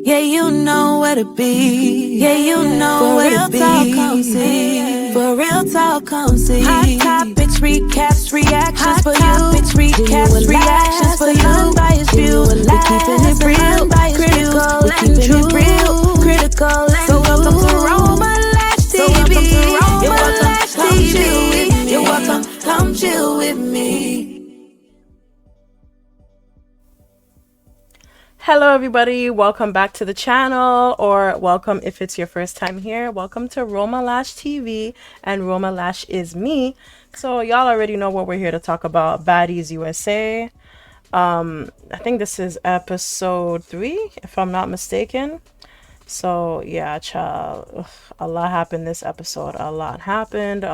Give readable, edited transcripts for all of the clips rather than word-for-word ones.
Yeah, you know where to be. Yeah, you know where to be. For real talk, come see. For real talk, come see. Hot topics, recaps, reactions for you. Hot topics, recaps, reactions for you. Unbiased view. We keeping it real, critical and true. Critical and so welcome to Roma Lash TV. You're welcome, come chill with me. You're welcome, come chill with me. Hello everybody, welcome back to the channel, or welcome if it's your first time here. Welcome to Roma Lash TV, and Roma Lash is me. So y'all already know what we're here to talk about, Baddies USA. I think this is episode 3 if I'm not mistaken. So yeah, child, a lot happened this episode. A lot happened.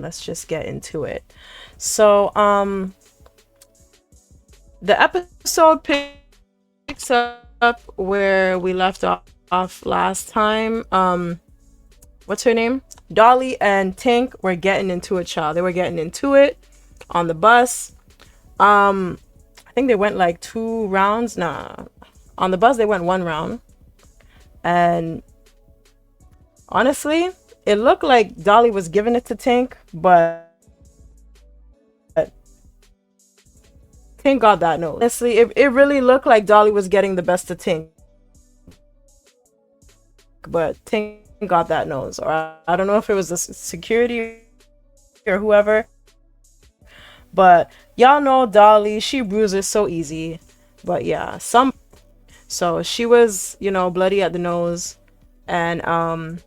Let's just get into it. So the episode picks up where we left off last time. What's her name? Dolly and Tink were getting into it, child. They were getting into it on the bus. I think they went like 2 rounds. Nah, on the bus they went 1 round, and honestly it looked like Dolly was giving it to Tink, but Tink got that nose. Honestly, it really looked like Dolly was getting the best of Tink, but Tink got that nose. Or I don't know if it was the security or whoever, but y'all know Dolly, she bruises so easy. But yeah, so she was, you know, bloody at the nose, and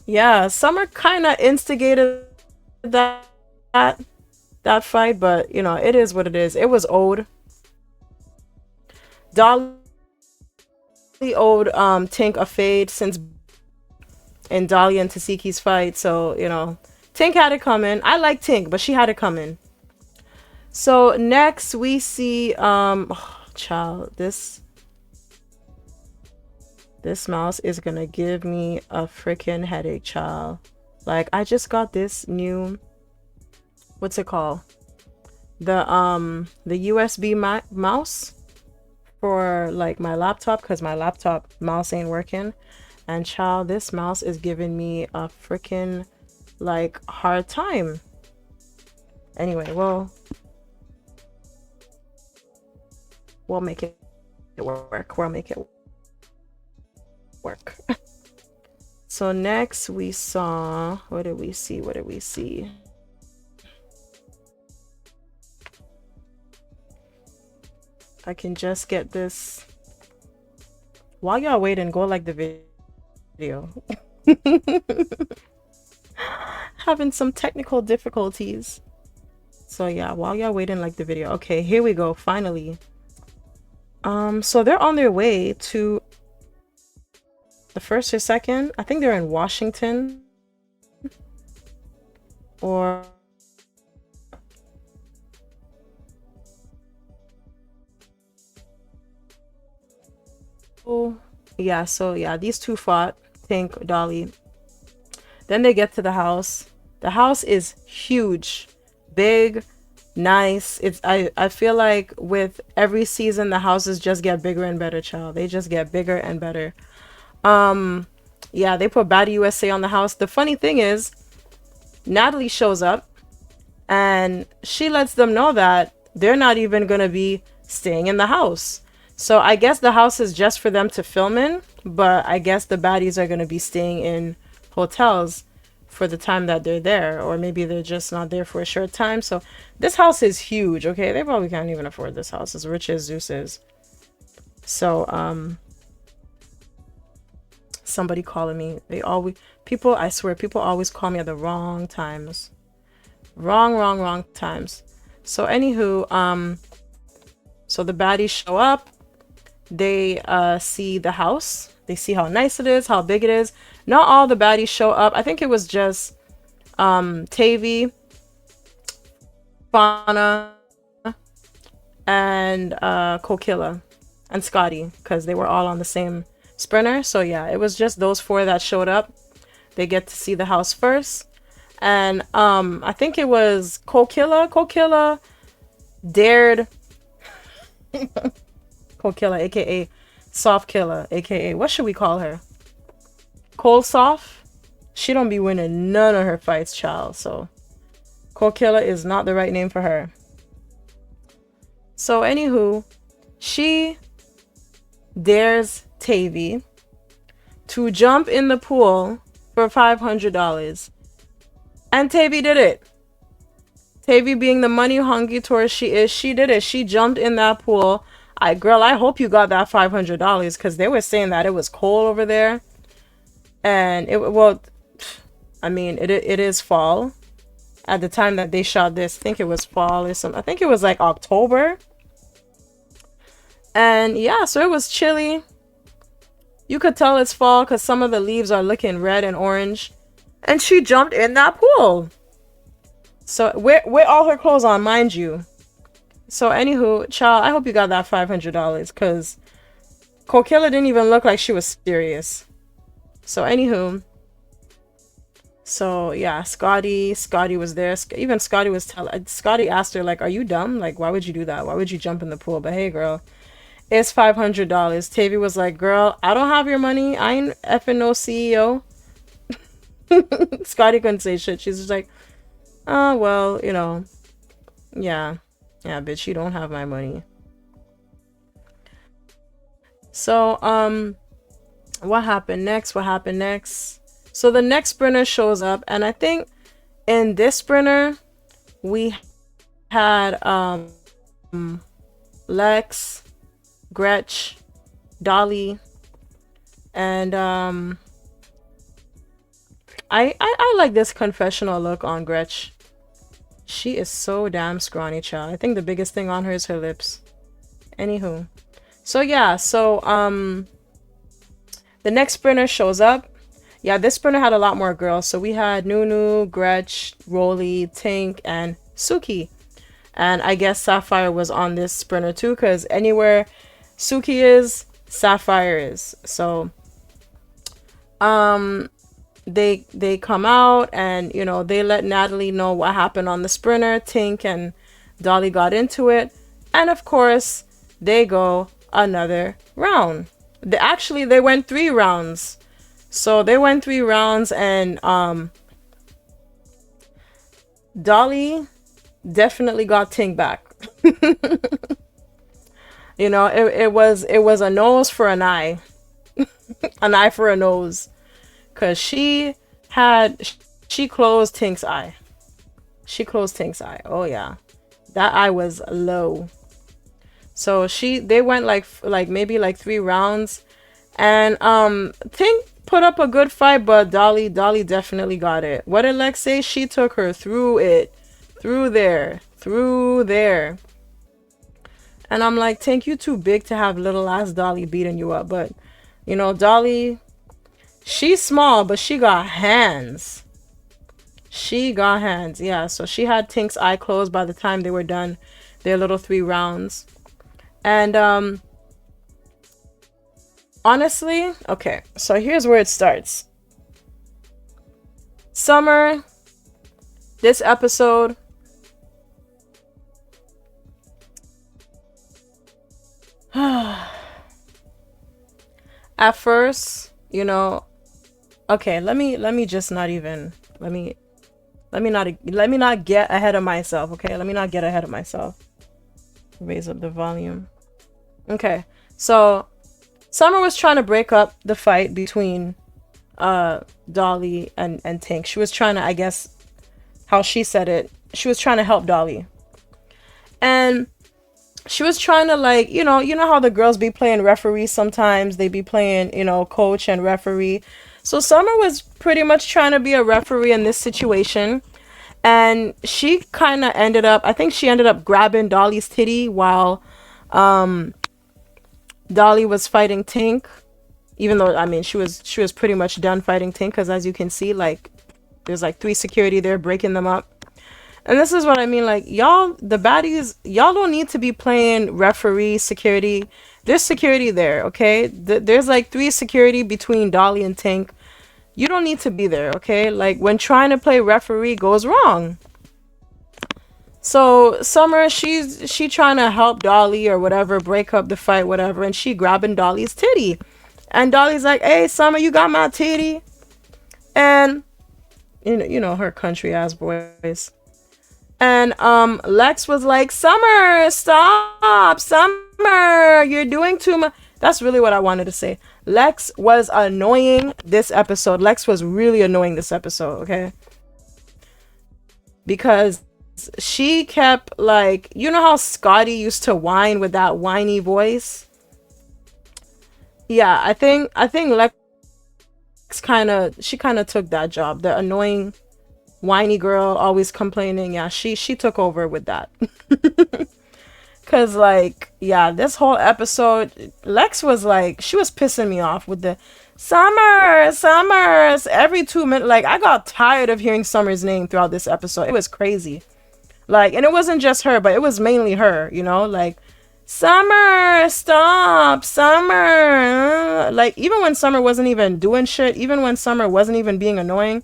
yeah, Summer kind of instigated that fight, but you know, it is what it is. It was owed. Dolly owed Tink a fade since in Dolly and Tesehki's fight, so you know, Tink had it coming. I like Tink, but she had it coming. So next we see child, this mouse is gonna give me a freaking headache, child. Like, I just got this new, what's it called, the USB mouse for like my laptop, because my laptop mouse ain't working, and child, this mouse is giving me a freaking like hard time. Anyway, we'll make it work. We'll make it work. So next we saw, what did we see? I can just get this. While y'all waiting, go like the video. Having some technical difficulties. So yeah, while y'all waiting, like the video. Okay, here we go, finally. So they're on their way to the 1st or 2nd. I think they're in Washington. Or yeah, so yeah, these two fought, Tink, Dolly. Then they get to the house. The house is huge, big, nice. I feel like with every season the houses just get bigger and better, child. They just get bigger and better. Yeah, they put Baddies USA on the house. The funny thing is, Natalie shows up and she lets them know that they're not even gonna be staying in the house. So I guess the house is just for them to film in, but I guess the baddies are going to be staying in hotels for the time that they're there, or maybe they're just not there for a short time. So this house is huge, okay? They probably can't even afford this house, as rich as Zeus is. So somebody calling me. People, I swear, people always call me at the wrong times. Wrong times. So anywho, so the baddies show up. They see the house. They see how nice it is, how big it is. Not all the baddies show up. I think it was just Tavy, Fauna, and Kokilla and Scotty, because they were all on the same sprinter. So yeah, it was just those 4 that showed up. They get to see the house first. And I think it was Kokilla dared Kokilla, aka Soft Killer, aka what should we call her? Cold Soft? She don't be winning none of her fights, child. So Cold Killer is not the right name for her. So anywho, she dares Tavy to jump in the pool for $500. And Tavy did it. Tavy, being the money hungry tourist she is, she did it. She jumped in that pool. I hope you got that $500 because they were saying that it was cold over there. And it is fall. At the time that they shot this, I think it was fall or something. I think it was like October. And yeah, so it was chilly. You could tell it's fall because some of the leaves are looking red and orange. And she jumped in that pool. So with all her clothes on, mind you. So anywho, child, I hope you got that $500 because Kokilla didn't even look like she was serious. So anywho. So yeah, Scotty was there. Even Scotty asked her, like, are you dumb? Like, why would you do that? Why would you jump in the pool? But hey, girl, it's $500. Tavy was like, girl, I don't have your money. I ain't effing no CEO. Scotty couldn't say shit. She's just like, oh, well, you know, yeah, bitch, you don't have my money. So, what happened next? So the next sprinter shows up, and I think in this sprinter we had Lex, Gretch, Dolly, and I like this confessional look on Gretch. She is so damn scrawny, child. I think the biggest thing on her is her lips. Anywho. So yeah, the next sprinter shows up. Yeah, this sprinter had a lot more girls. So we had Nunu, Gretch, Rolly, Tink, and Suki. And I guess Sapphire was on this sprinter too, because anywhere Suki is, Sapphire is. So they come out and, you know, they let Natalie know what happened on the sprinter. Tink and Dolly got into it. And of course, they go another round. They went 3 rounds. So they went 3 rounds, and Dolly definitely got Tink back. You know, it was a nose for an eye. An eye for a nose. Cause she closed Tink's eye. Oh yeah. That eye was low. So they went like maybe 3 rounds. And Tink put up a good fight, but Dolly definitely got it. What did Lex say? She took her through it. Through there. And I'm like, Tink, you too big to have little ass Dolly beating you up. But, you know, Dolly, she's small, but she got hands. Yeah, so she had Tink's eye closed by the time they were done their little 3 rounds. And, honestly, okay, so here's where it starts. Summer, this episode, at first, you know, okay, let me not get ahead of myself, okay? Let me not get ahead of myself. Raise up the volume. Okay, so Summer was trying to break up the fight between Dolly and Tink. She was trying to, I guess, how she said it, she was trying to help Dolly. And she was trying to, like, you know how the girls be playing referee sometimes. They be playing, you know, coach and referee. So Summer was pretty much trying to be a referee in this situation. And she kind of ended up grabbing Dolly's titty while Dolly was fighting Tink. Even though, I mean, she was pretty much done fighting Tink, because as you can see, like, there's like 3 security there breaking them up. And this is what I mean, like, y'all, the baddies, y'all don't need to be playing referee security. There's security there, okay? There's like 3 security between Dolly and Tink. You don't need to be there, okay? Like, when trying to play referee goes wrong. So Summer, she trying to help Dolly or whatever, break up the fight, whatever, and she grabbing Dolly's titty. And Dolly's like, "Hey, Summer, you got my titty." And you know her country ass voice. And Lex was like, "Summer, stop. Summer, you're doing too much." That's really what I wanted to say. Lex was annoying this episode. Lex was really annoying this episode, okay? Because she kept like, you know how Scotty used to whine with that whiny voice? Yeah, I think Lex she kind of took that job. The annoying whiny girl always complaining. Yeah, she took over with that. Cause like, yeah, this whole episode, Lex was like, she was pissing me off with the Summers every 2 minutes. Like, I got tired of hearing Summer's name throughout this episode. It was crazy. Like, and it wasn't just her, but it was mainly her, you know, like, Summer, stop, Summer. Like, even when Summer wasn't even doing shit, even when Summer wasn't even being annoying,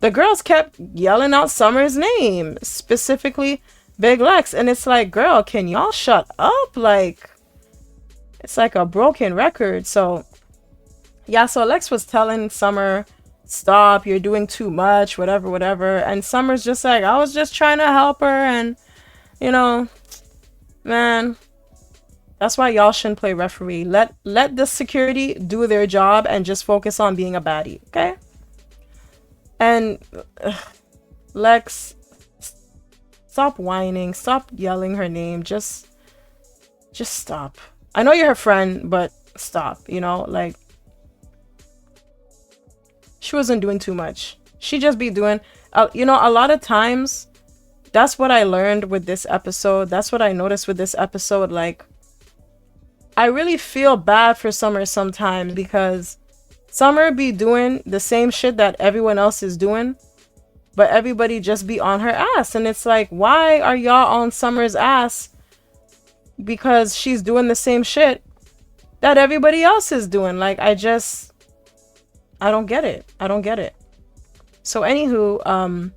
the girls kept yelling out Summer's name, specifically Big Lex. And it's like, girl, can y'all shut up? Like, it's like a broken record. So yeah, so Lex was telling Summer, stop, you're doing too much, whatever. And Summer's just like, I was just trying to help her. And you know, man, that's why y'all shouldn't play referee. Let the security do their job and just focus on being a baddie, okay? And Lex, stop whining, stop yelling her name, just stop. I know you're her friend, but stop, you know, like, she wasn't doing too much. She just be doing, you know, a lot of times, that's what I learned with this episode. That's what I noticed with this episode. Like, I really feel bad for Summer sometimes because Summer be doing the same shit that everyone else is doing, but everybody just be on her ass. And it's like, why are y'all on Summer's ass? Because she's doing the same shit that everybody else is doing. Like, I don't get it. I don't get it. So anywho,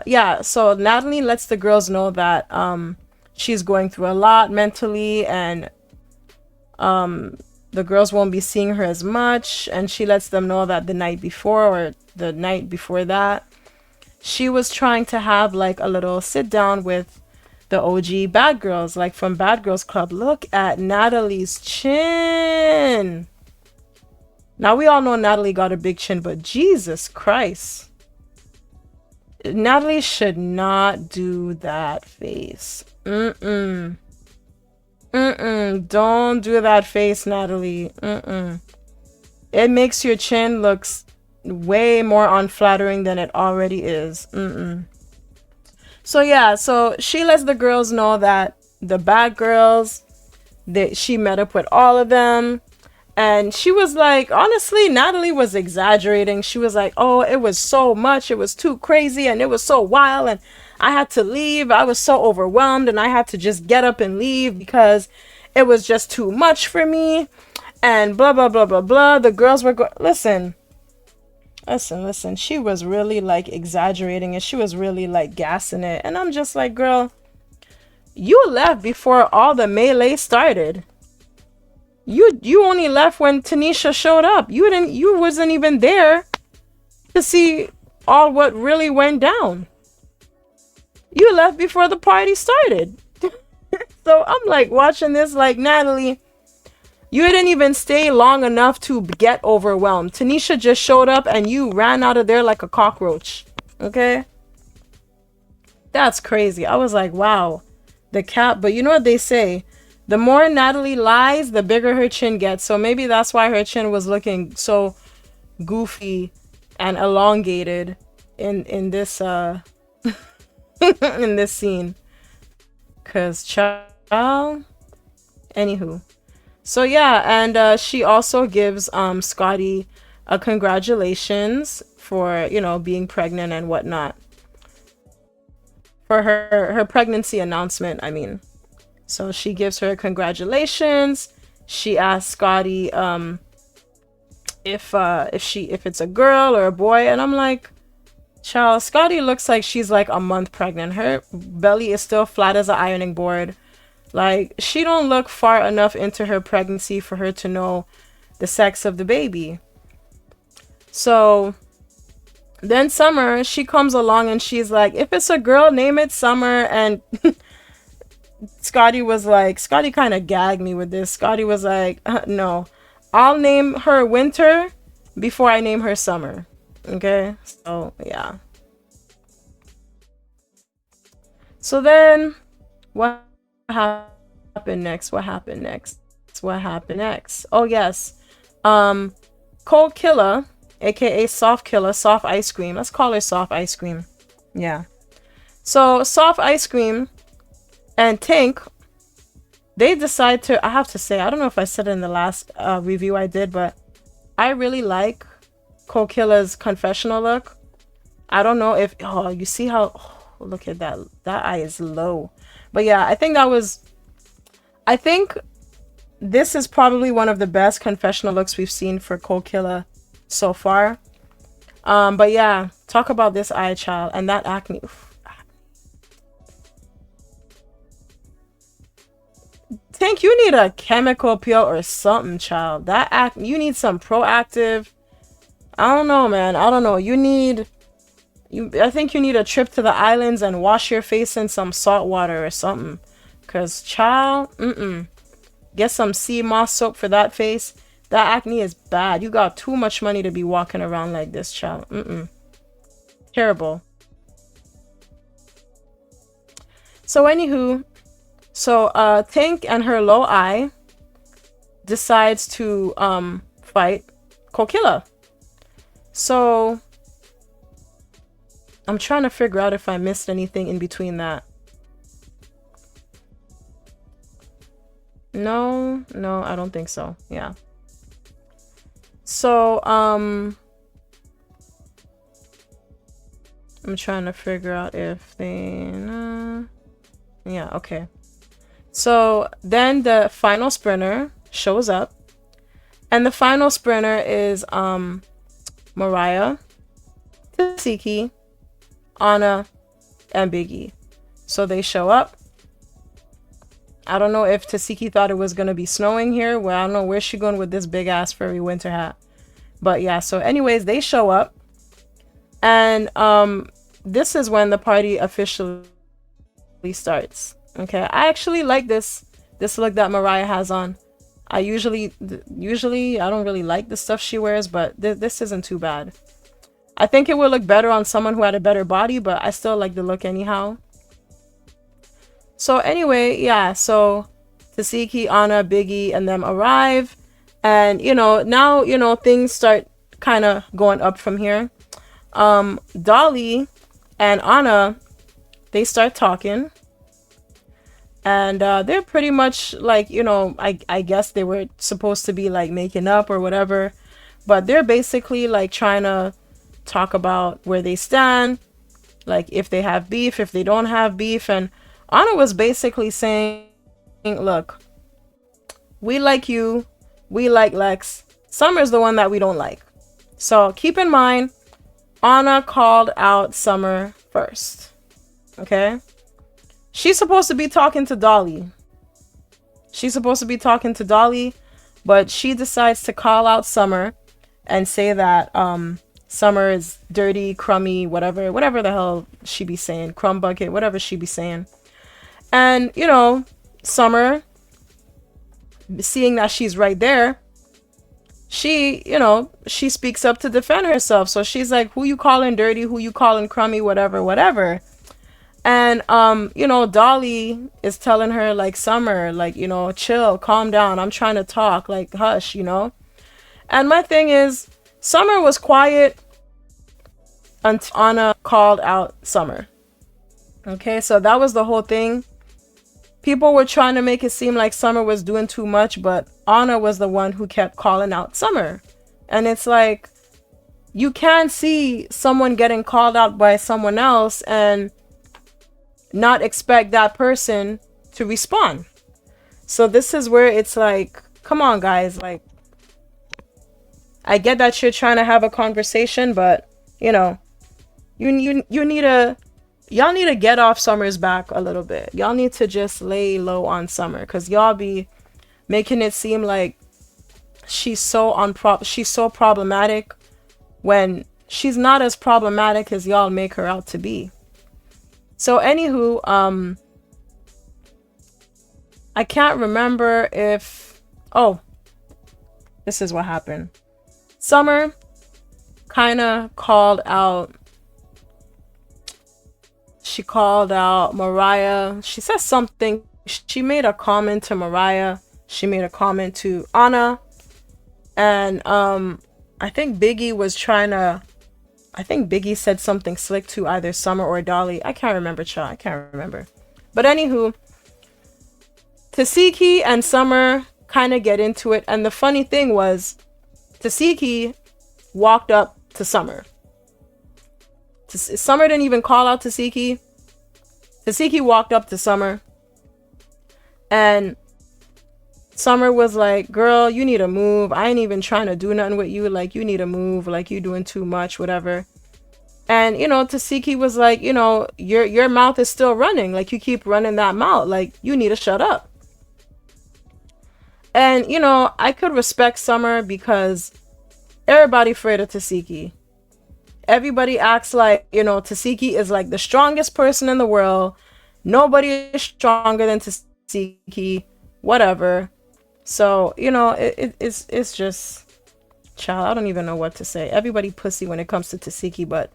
yeah, so Natalie lets the girls know that she's going through a lot mentally, and the girls won't be seeing her as much. And she lets them know that the night before, or the night before that, she was trying to have like a little sit down with the OG bad girls, like from Bad Girls Club. Look at Natalie's chin. Now we all know Natalie got a big chin, but Jesus Christ, Natalie should not do that face. Don't do that face, Natalie. It makes your chin looks way more unflattering than it already is. So yeah, so she lets the girls know that the bad girls, that she met up with all of them. And she was like, honestly, Natalie was exaggerating. She was like, oh, it was so much. It was too crazy. And it was so wild. And I had to leave. I was so overwhelmed. And I had to just get up and leave because it was just too much for me. And blah, blah, blah, blah, blah. The girls were going, listen. She was really like exaggerating. And she was really like gassing it. And I'm just like, girl, you left before all the melee started. You only left when Tanisha showed up. You wasn't even there to see all what really went down. You left before the party started. So I'm like watching this like, Natalie, you didn't even stay long enough to get overwhelmed. Tanisha just showed up and you ran out of there like a cockroach. Okay? That's crazy. I was like, wow. The cap, but you know what they say? The more Natalie lies, the bigger her chin gets. So maybe that's why her chin was looking so goofy and elongated in this in this scene. Cause child. Anywho. So yeah, and she also gives Scotty a congratulations for, you know, being pregnant and whatnot. For her pregnancy announcement, I mean. So she gives her congratulations. She asks Scotty if it's a girl or a boy, and I'm like, Child, Scotty looks like she's like a month pregnant. Her belly is still flat as an ironing board. Like, she don't look far enough into her pregnancy for her to know the sex of the baby. So then Summer, she comes along and she's like, if it's a girl, name it Summer. And Scotty kind of gagged me with this. Scotty was like, no, I'll name her Winter before I name her Summer. Okay, so yeah. So then what happened next? What happened next? Oh yes. Cold Killer, aka Soft Killer, Soft Ice Cream. Let's call her Soft Ice Cream. Yeah. So Soft Ice Cream and Tink, they decide to, I have to say, I don't know if I said it in the last review I did, but I really like Cold Killer's confessional look. I don't know if, oh, you see how, oh, look at that. That eye is low. But yeah, I think this is probably one of the best confessional looks we've seen for Cold Killer so far. But yeah, talk about this eye, child, and that acne. Think you need a chemical peel or something, child. That acne, you need some proactive. I don't know, man. I don't know. I think you need a trip to the islands and wash your face in some salt water or something. Cause child, get some sea moss soap for that face. That acne is bad. You got too much money to be walking around like this, child. Terrible. So anywho, Tink and her low eye decides to fight Cold Killer. So I'm trying to figure out if I missed anything in between that. No, I don't think so. Yeah. So, I'm trying to figure out if they... yeah, okay. So, then the final sprinter shows up. And the final sprinter is, Mariah, Tesehki, Anna, and Biggie. So they show up. I don't know if Tesehki thought it was going to be snowing here. Well, I don't know where she's going with this big ass furry winter hat. But yeah, so anyways, they show up. And this is when the party officially starts. Okay, I actually like this look that Mariah has on. I usually I don't really like the stuff she wears, but this isn't too bad. I think it would look better on someone who had a better body, but I still like the look anyhow. So anyway, yeah, so Tesehki, Anna, Biggie, and them arrive. And, now, things start kind of going up from here. Dolly and Anna, they start talking. And they're pretty much like, I guess they were supposed to be like making up or whatever. But they're basically like trying to talk about where they stand. Like if they have beef, if they don't have beef. And Anna was basically saying, look, we like you. We like Lex. Summer's the one that we don't like. So keep in mind, Anna called out Summer first. Okay? She's supposed to be talking to Dolly. But she decides to call out Summer and say that Summer is dirty, crummy, whatever the hell she be saying, crumb bucket, whatever she be saying. And, Summer, seeing that she's right there, she speaks up to defend herself. So she's like, who you calling dirty? Who you calling crummy? Whatever. And, Dolly is telling her, like, Summer, like, chill, calm down. I'm trying to talk, like, hush, And my thing is, Summer was quiet until Anna called out Summer. Okay, so that was the whole thing. People were trying to make it seem like Summer was doing too much, but Anna was the one who kept calling out Summer. And it's like, you can't see someone getting called out by someone else and not expect that person to respond. So this is where it's like, come on, guys. Like, I get that you're trying to have a conversation, but, You need to, y'all need to get off Summer's back a little bit. Y'all need to just lay low on Summer, because y'all be making it seem like she's so problematic when she's not as problematic as y'all make her out to be. So anywho, I can't remember if, oh, this is what happened. Summer kind of called out Mariah. She said something. She made a comment to Mariah. She made a comment to Anna. And I think Biggie said something slick to either Summer or Dolly. I can't remember, child. I can't remember. But anywho, Tesehki and Summer kind of get into it. And the funny thing was, Tesehki walked up to Summer. Summer didn't even call out Tesehki. Tesehki walked up to Summer. And Summer was like, girl, you need to move. I ain't even trying to do nothing with you. Like, you need to move. Like, you doing too much, whatever. And, you know, Tesehki was like, you know, your mouth is still running. Like, you keep running that mouth. Like, you need to shut up. And, you know, I could respect Summer because everybody afraid of Tesehki. Everybody acts like, you know, Tesehki is like the strongest person in the world. Nobody is stronger than Tesehki. Whatever. So, you know, it's just, child, I don't even know what to say. Everybody pussy when it comes to Tesehki, but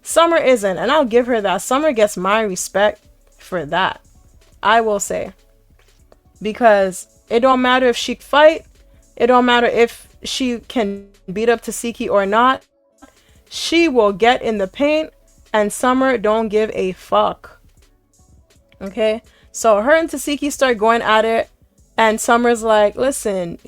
Summer isn't. And I'll give her that. Summer gets my respect for that. I will say. Because it don't matter if she fight. It don't matter if she can beat up Tesehki or not. She will get in the paint, and Summer don't give a fuck. Okay? So her and Tesehki start going at it, and Summer's like, listen,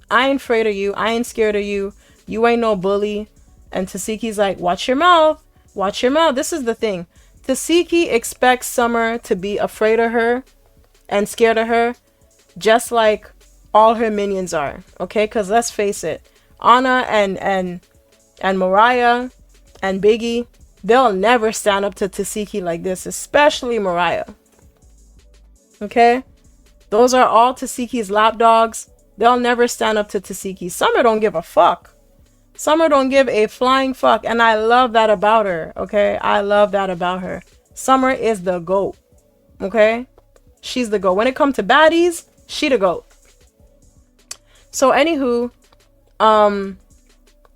I ain't afraid of you. I ain't scared of you. You ain't no bully. And Tesehki's like, watch your mouth. Watch your mouth. This is the thing. Tesehki expects Summer to be afraid of her and scared of her, just like all her minions are. Okay? Because let's face it, Anna and Mariah and Biggie, they'll never stand up to Tesehki like this, especially Mariah. Okay? Those are all Tesehki's lapdogs. They'll never stand up to Tesehki. Summer don't give a fuck. Summer don't give a flying fuck. And I love that about her. Okay? I love that about her. Summer is the GOAT. Okay? She's the GOAT. When it comes to baddies, she the GOAT. So anywho,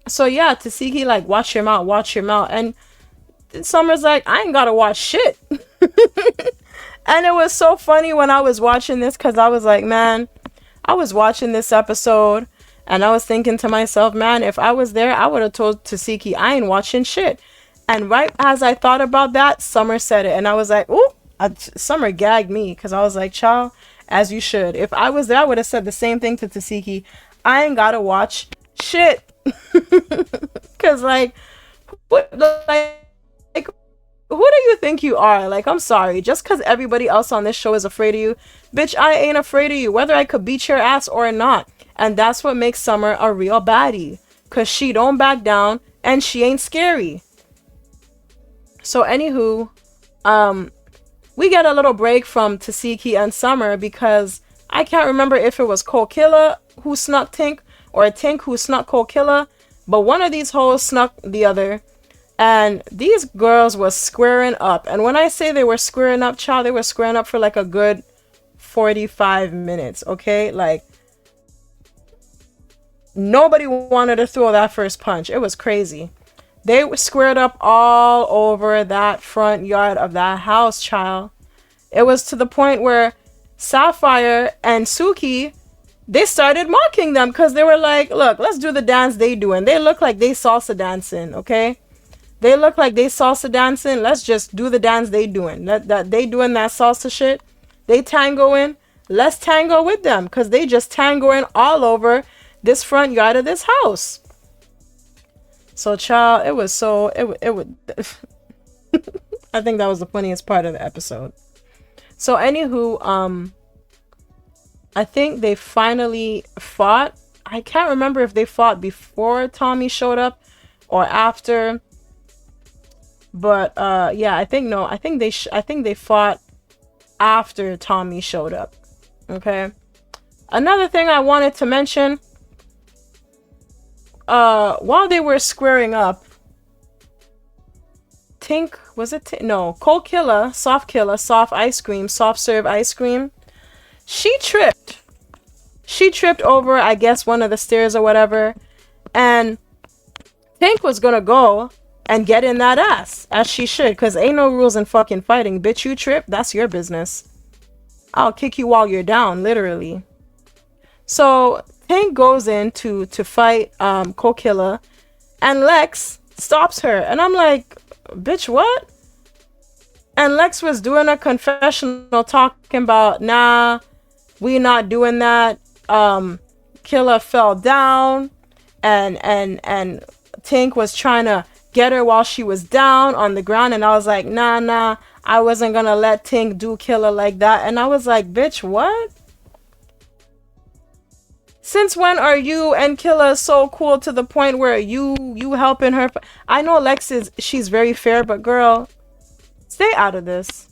so yeah, Tesehki like, watch your mouth, watch your mouth. And Summer's like, I ain't gotta watch shit. And it was so funny when I was watching this, because I was like, man, I was watching this episode and I was thinking to myself, man, if I was there, I would have told Tesehki, I ain't watching shit. And right as I thought about that, Summer said it. And I was like, ooh, Summer gagged me, because I was like, child, as you should. If I was there, I would have said the same thing to Tesehki. I ain't gotta watch shit. Because like, what, like, who do you think you are? Like, I'm sorry, just because everybody else on this show is afraid of you, bitch, I ain't afraid of you, whether I could beat your ass or not. And that's what makes Summer a real baddie, because she don't back down and she ain't scary. So anywho, we get a little break from Tesehki and Summer, because I can't remember if it was Cole Killer who snuck Tink or Tink who snuck Cole Killer, but one of these hoes snuck the other. And these girls was squaring up. And when I say they were squaring up, child, they were squaring up for like a good 45 minutes, okay? Like, nobody wanted to throw that first punch. It was crazy. They were squared up all over that front yard of that house, child. It was to the point where Sapphire and Suki, they started mocking them, because they were like, look, let's do the dance they doing. They look like they salsa dancing, okay? They look like they salsa dancing. Let's just do the dance they doing. That they doing that salsa shit. They tangoing. Let's tango with them, because they just tangoing all over this front yard of this house. So, child, it was so, it would, I think that was the funniest part of the episode. So, anywho, I think they finally fought. I can't remember if they fought before Tommy showed up or after. But yeah, I think no. I think they fought after Tommy showed up. Okay. Another thing I wanted to mention, while they were squaring up, Tink, was it no, Cold Killer, soft ice cream, soft serve ice cream. She tripped. She tripped over, I guess, one of the stairs or whatever, and Tink was gonna go and get in that ass, as she should, because ain't no rules in fucking fighting. Bitch, you trip, that's your business. I'll kick you while you're down, literally. So Tink goes in to fight Cold Killer, and Lex stops her, and I'm like, bitch, what? And Lex was doing a confessional talking about, nah, we not doing that. Killer fell down, and Tink was trying to get her while she was down on the ground, and I was like, nah, I wasn't gonna let Tink do Killer like that. And I was like, bitch, what? Since when are you and Killer so cool to the point where you helping her? I know Lex she's very fair, but girl, stay out of this.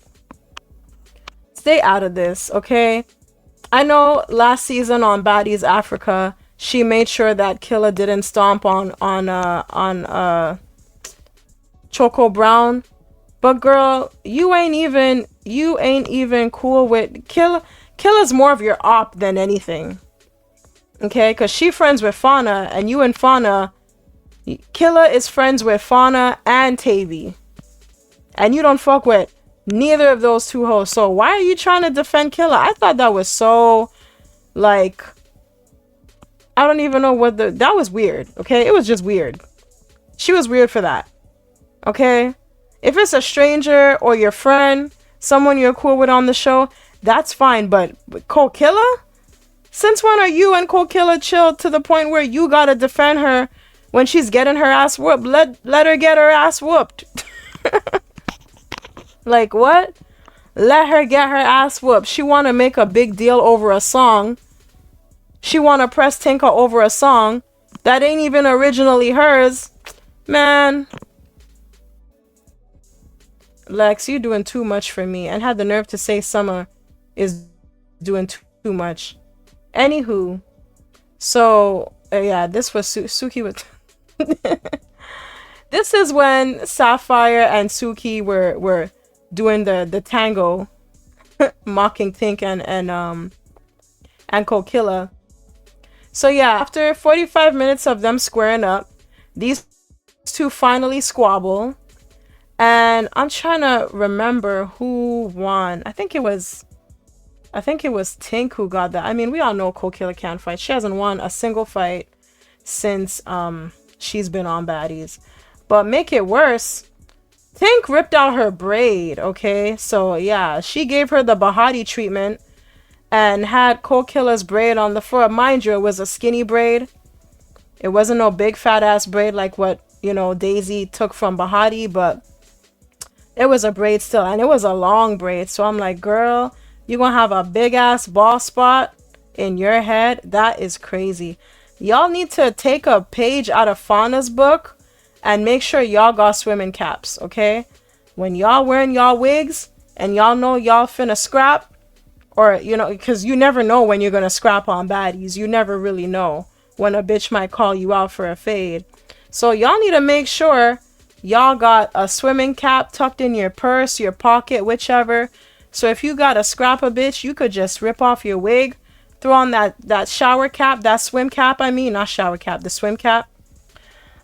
Stay out of this, okay? I know last season on Baddies Africa, she made sure that Killer didn't stomp on Choco Brown, but girl, you ain't even cool with Killer. Killer's more of your op than anything. Okay, because she friends with Fauna, and you and Fauna, Killer is friends with Fauna and Tavy. And you don't fuck with neither of those two hoes. So why are you trying to defend Killer? I thought that was so, like, I don't even know what that was weird. Okay, it was just weird. She was weird for that. Okay, if it's a stranger or your friend, someone you're cool with on the show, that's fine. But Cold Killer? Since when are you and Cold Killer chill to the point where you gotta defend her when she's getting her ass whooped? Let her get her ass whooped. Like, what? Let her get her ass whooped. She wanna make a big deal over a song. She wanna press Tinker over a song that ain't even originally hers. Man. Lex, you doing too much for me. And had the nerve to say Summer is doing too much. Anywho, so yeah, this was Suki with. This is when Sapphire and Suki were doing the tango, mocking Tink and Cold Killer. So yeah, after 45 minutes of them squaring up, these two finally squabble, and I'm trying to remember who won. I think it was Tink who got that. I mean, we all know Cold Killer can't fight. She hasn't won a single fight since she's been on Baddies. But make it worse, Tink ripped out her braid, okay? So yeah, she gave her the Bahati treatment and had Cold Killer's braid on the floor. Mind you, it was a skinny braid. It wasn't no big fat ass braid like what, you know, Daisy took from Bahati, but it was a braid still, and it was a long braid. So I'm like, girl, you're gonna have a big ass bald spot in your head? That is crazy. Y'all need to take a page out of Fauna's book and make sure y'all got swimming caps, okay? When y'all wearing y'all wigs and y'all know y'all finna scrap, or, you know, because you never know when you're gonna scrap on Baddies. You never really know when a bitch might call you out for a fade. So y'all need to make sure y'all got a swimming cap tucked in your purse, your pocket, whichever. So if you got a scrap a bitch, you could just rip off your wig, throw on that shower cap, that swim cap, I mean, not shower cap, the swim cap,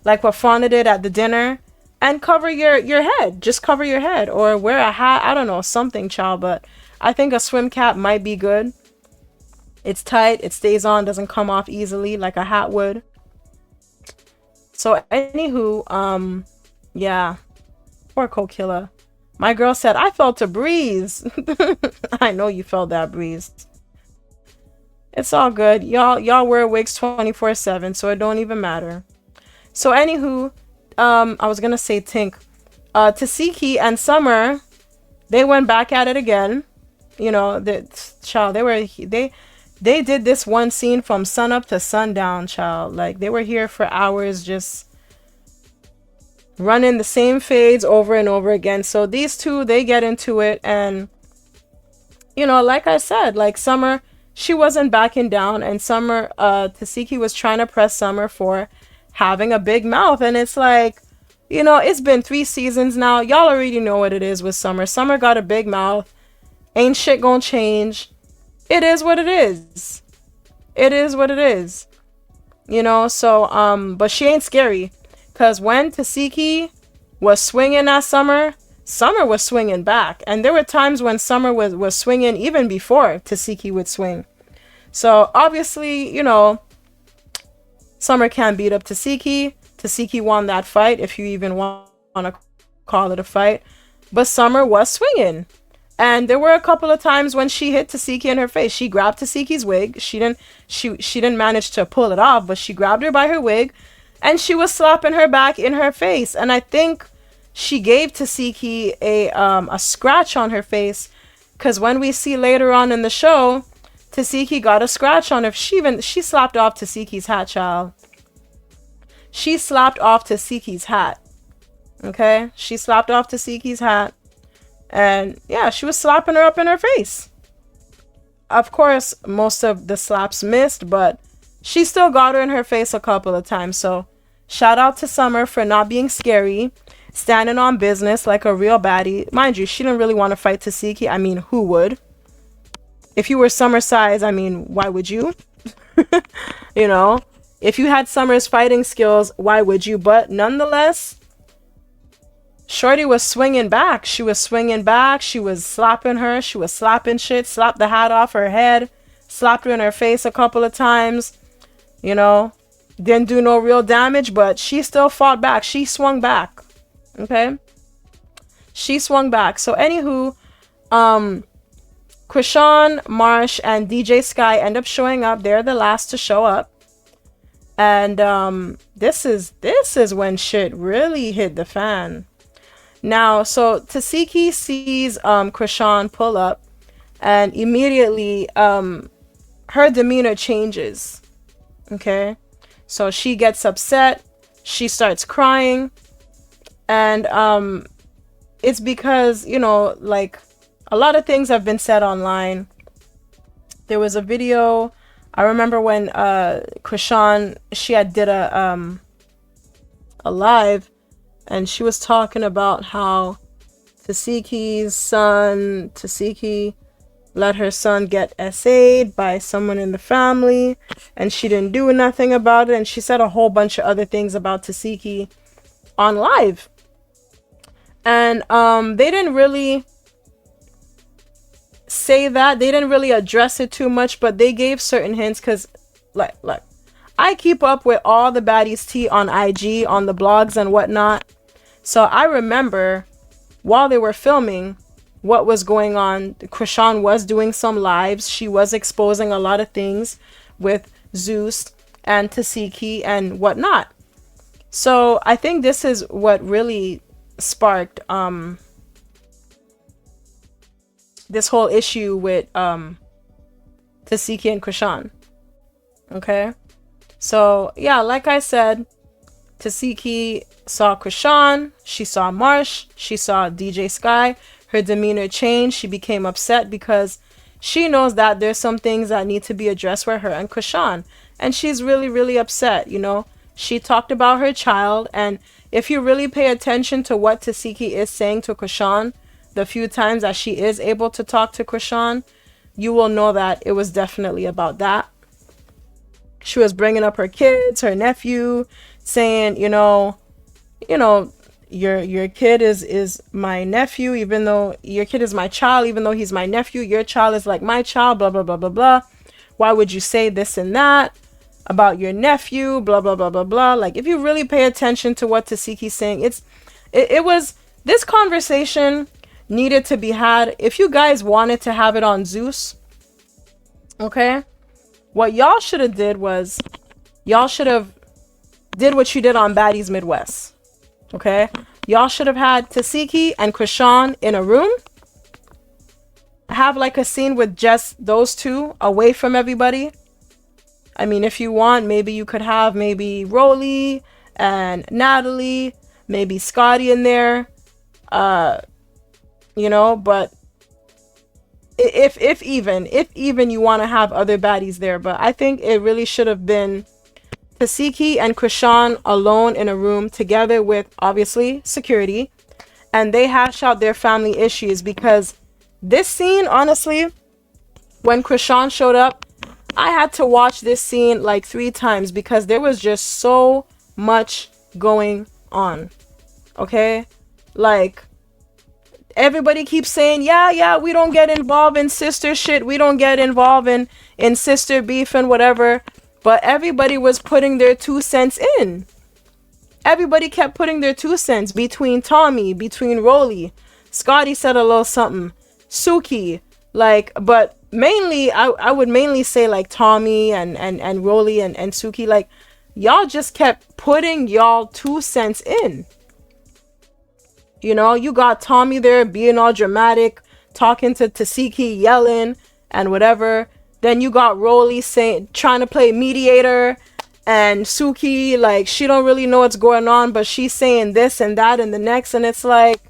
like what Fauna did at the dinner, and cover your head. Just cover your head, or wear a hat. I don't know, something, child, but I think a swim cap might be good. It's tight, it stays on, doesn't come off easily like a hat would. So anywho, yeah, poor Cold Killer. My girl said, I felt a breeze. I know you felt that breeze. It's all good. Y'all wear wigs 24/7, so it don't even matter. So anywho, I was gonna say Tink. Tesehki and Summer, they went back at it again. You know, they did this one scene from sun up to sundown, child. Like, they were here for hours just running the same fades over and over again. So these two, they get into it, and you know, like I said, like Summer, she wasn't backing down, and Summer, Tesehki was trying to press Summer for having a big mouth, and it's like, you know, it's been 3 seasons now. Y'all already know what it is with Summer. Summer got a big mouth. Ain't shit gonna change. It is what it is. It is what it is. You know, so, but she ain't scary. Because when Tesehki was swinging at Summer, Summer was swinging back. And there were times when Summer was swinging even before Tesehki would swing. So, obviously, you know, Summer can't beat up Tesehki. Tesehki won that fight, if you even want to call it a fight. But Summer was swinging. And there were a couple of times when she hit Tesehki in her face. She grabbed Tesehki's wig. She didn't manage to pull it off, but she grabbed her by her wig, and she was slapping her back in her face. And I think she gave Tesehki a scratch on her face, because when we see later on in the show, Tesehki got a scratch on her. She slapped off Tesehki's hat, child. She slapped off Tesehki's hat. Okay? She slapped off Tesehki's hat. And yeah, she was slapping her up in her face. Of course, most of the slaps missed, but she still got her in her face a couple of times. So shout out to Summer for not being scary, standing on business like a real baddie. Mind you, she didn't really want to fight Tesehki. I mean, who would? If you were Summer's size, I mean, why would you? You know, if you had Summer's fighting skills, why would you? But nonetheless, Shorty was swinging back. She was swinging back. She was slapping her. She was slapping shit. Slapped the hat off her head. Slapped her in her face a couple of times. You know, didn't do no real damage, but she still fought back. She swung back. Okay? She swung back. So, anywho, Chrisean, Marsh, and DJ Sky end up showing up. They're the last to show up. And this is when shit really hit the fan. Now, so Tesehki sees Chrisean pull up, and immediately her demeanor changes. Okay? So she gets upset, she starts crying, and it's because, you know, like, a lot of things have been said online. There was a video, I remember when Chrisean, she had did a live, and she was talking about how Tesehki let her son get SA'd by someone in the family, and she didn't do nothing about it. And she said a whole bunch of other things about Tesehki on live. And they didn't really say that. They didn't really address it too much, but they gave certain hints, because like I keep up with all the Baddies tea on IG, on the blogs and whatnot. So I remember while they were filming what was going on, Chrisean was doing some lives. She was exposing a lot of things with Zeus and Tesehki and whatnot. So I think this is what really sparked this whole issue with Tesehki and Chrisean. Okay? So yeah, like I said, Tesehki saw Chrisean, she saw Marsh, she saw DJ Sky. Her demeanor changed. She became upset because she knows that there's some things that need to be addressed with her and Chrisean. And she's really, really upset, you know. She talked about her child, and if you really pay attention to what Tesehki is saying to Chrisean, the few times that she is able to talk to Chrisean, you will know that it was definitely about that. She was bringing up her kids, her nephew, saying, you know, your kid is my nephew, even though your kid is my child, even though he's my nephew. Your child is like my child, blah, blah, blah, blah, blah. Why would you say this and that about your nephew, blah, blah, blah, blah, blah. Like, if you really pay attention to what Tesehki's saying, it was, this conversation needed to be had. If you guys wanted to have it on Zeus, okay, what y'all should have did was, y'all should have did what you did on Baddies Midwest. Okay, y'all should have had Tesehki and Chrisean in a room, have like a scene with just those two away from everybody. I mean, if you want, maybe you could have maybe Rolly and Natalie, maybe Scotty in there, you know, but if even you want to have other baddies there, but I think it really should have been Tesehki and Chrisean alone in a room together with obviously security, and they hash out their family issues. Because this scene, honestly, when Chrisean showed up, I had to watch this scene like 3 times because there was just so much going on. Okay, like everybody keeps saying, yeah, we don't get involved in sister shit, we don't get involved in sister beef and whatever, but everybody was putting their 2 cents in. Everybody kept putting their 2 cents between Tommy, between Rolly. Scotty said a little something, Suki, like, but mainly I would mainly say like Tommy and Rolly and Suki, like y'all just kept putting y'all 2 cents in. You know, you got Tommy there being all dramatic, talking to Tesehki, yelling and whatever. Then you got Rolly saying, trying to play mediator, and Suki, like, she don't really know what's going on, but she's saying this and that and the next, and it's like,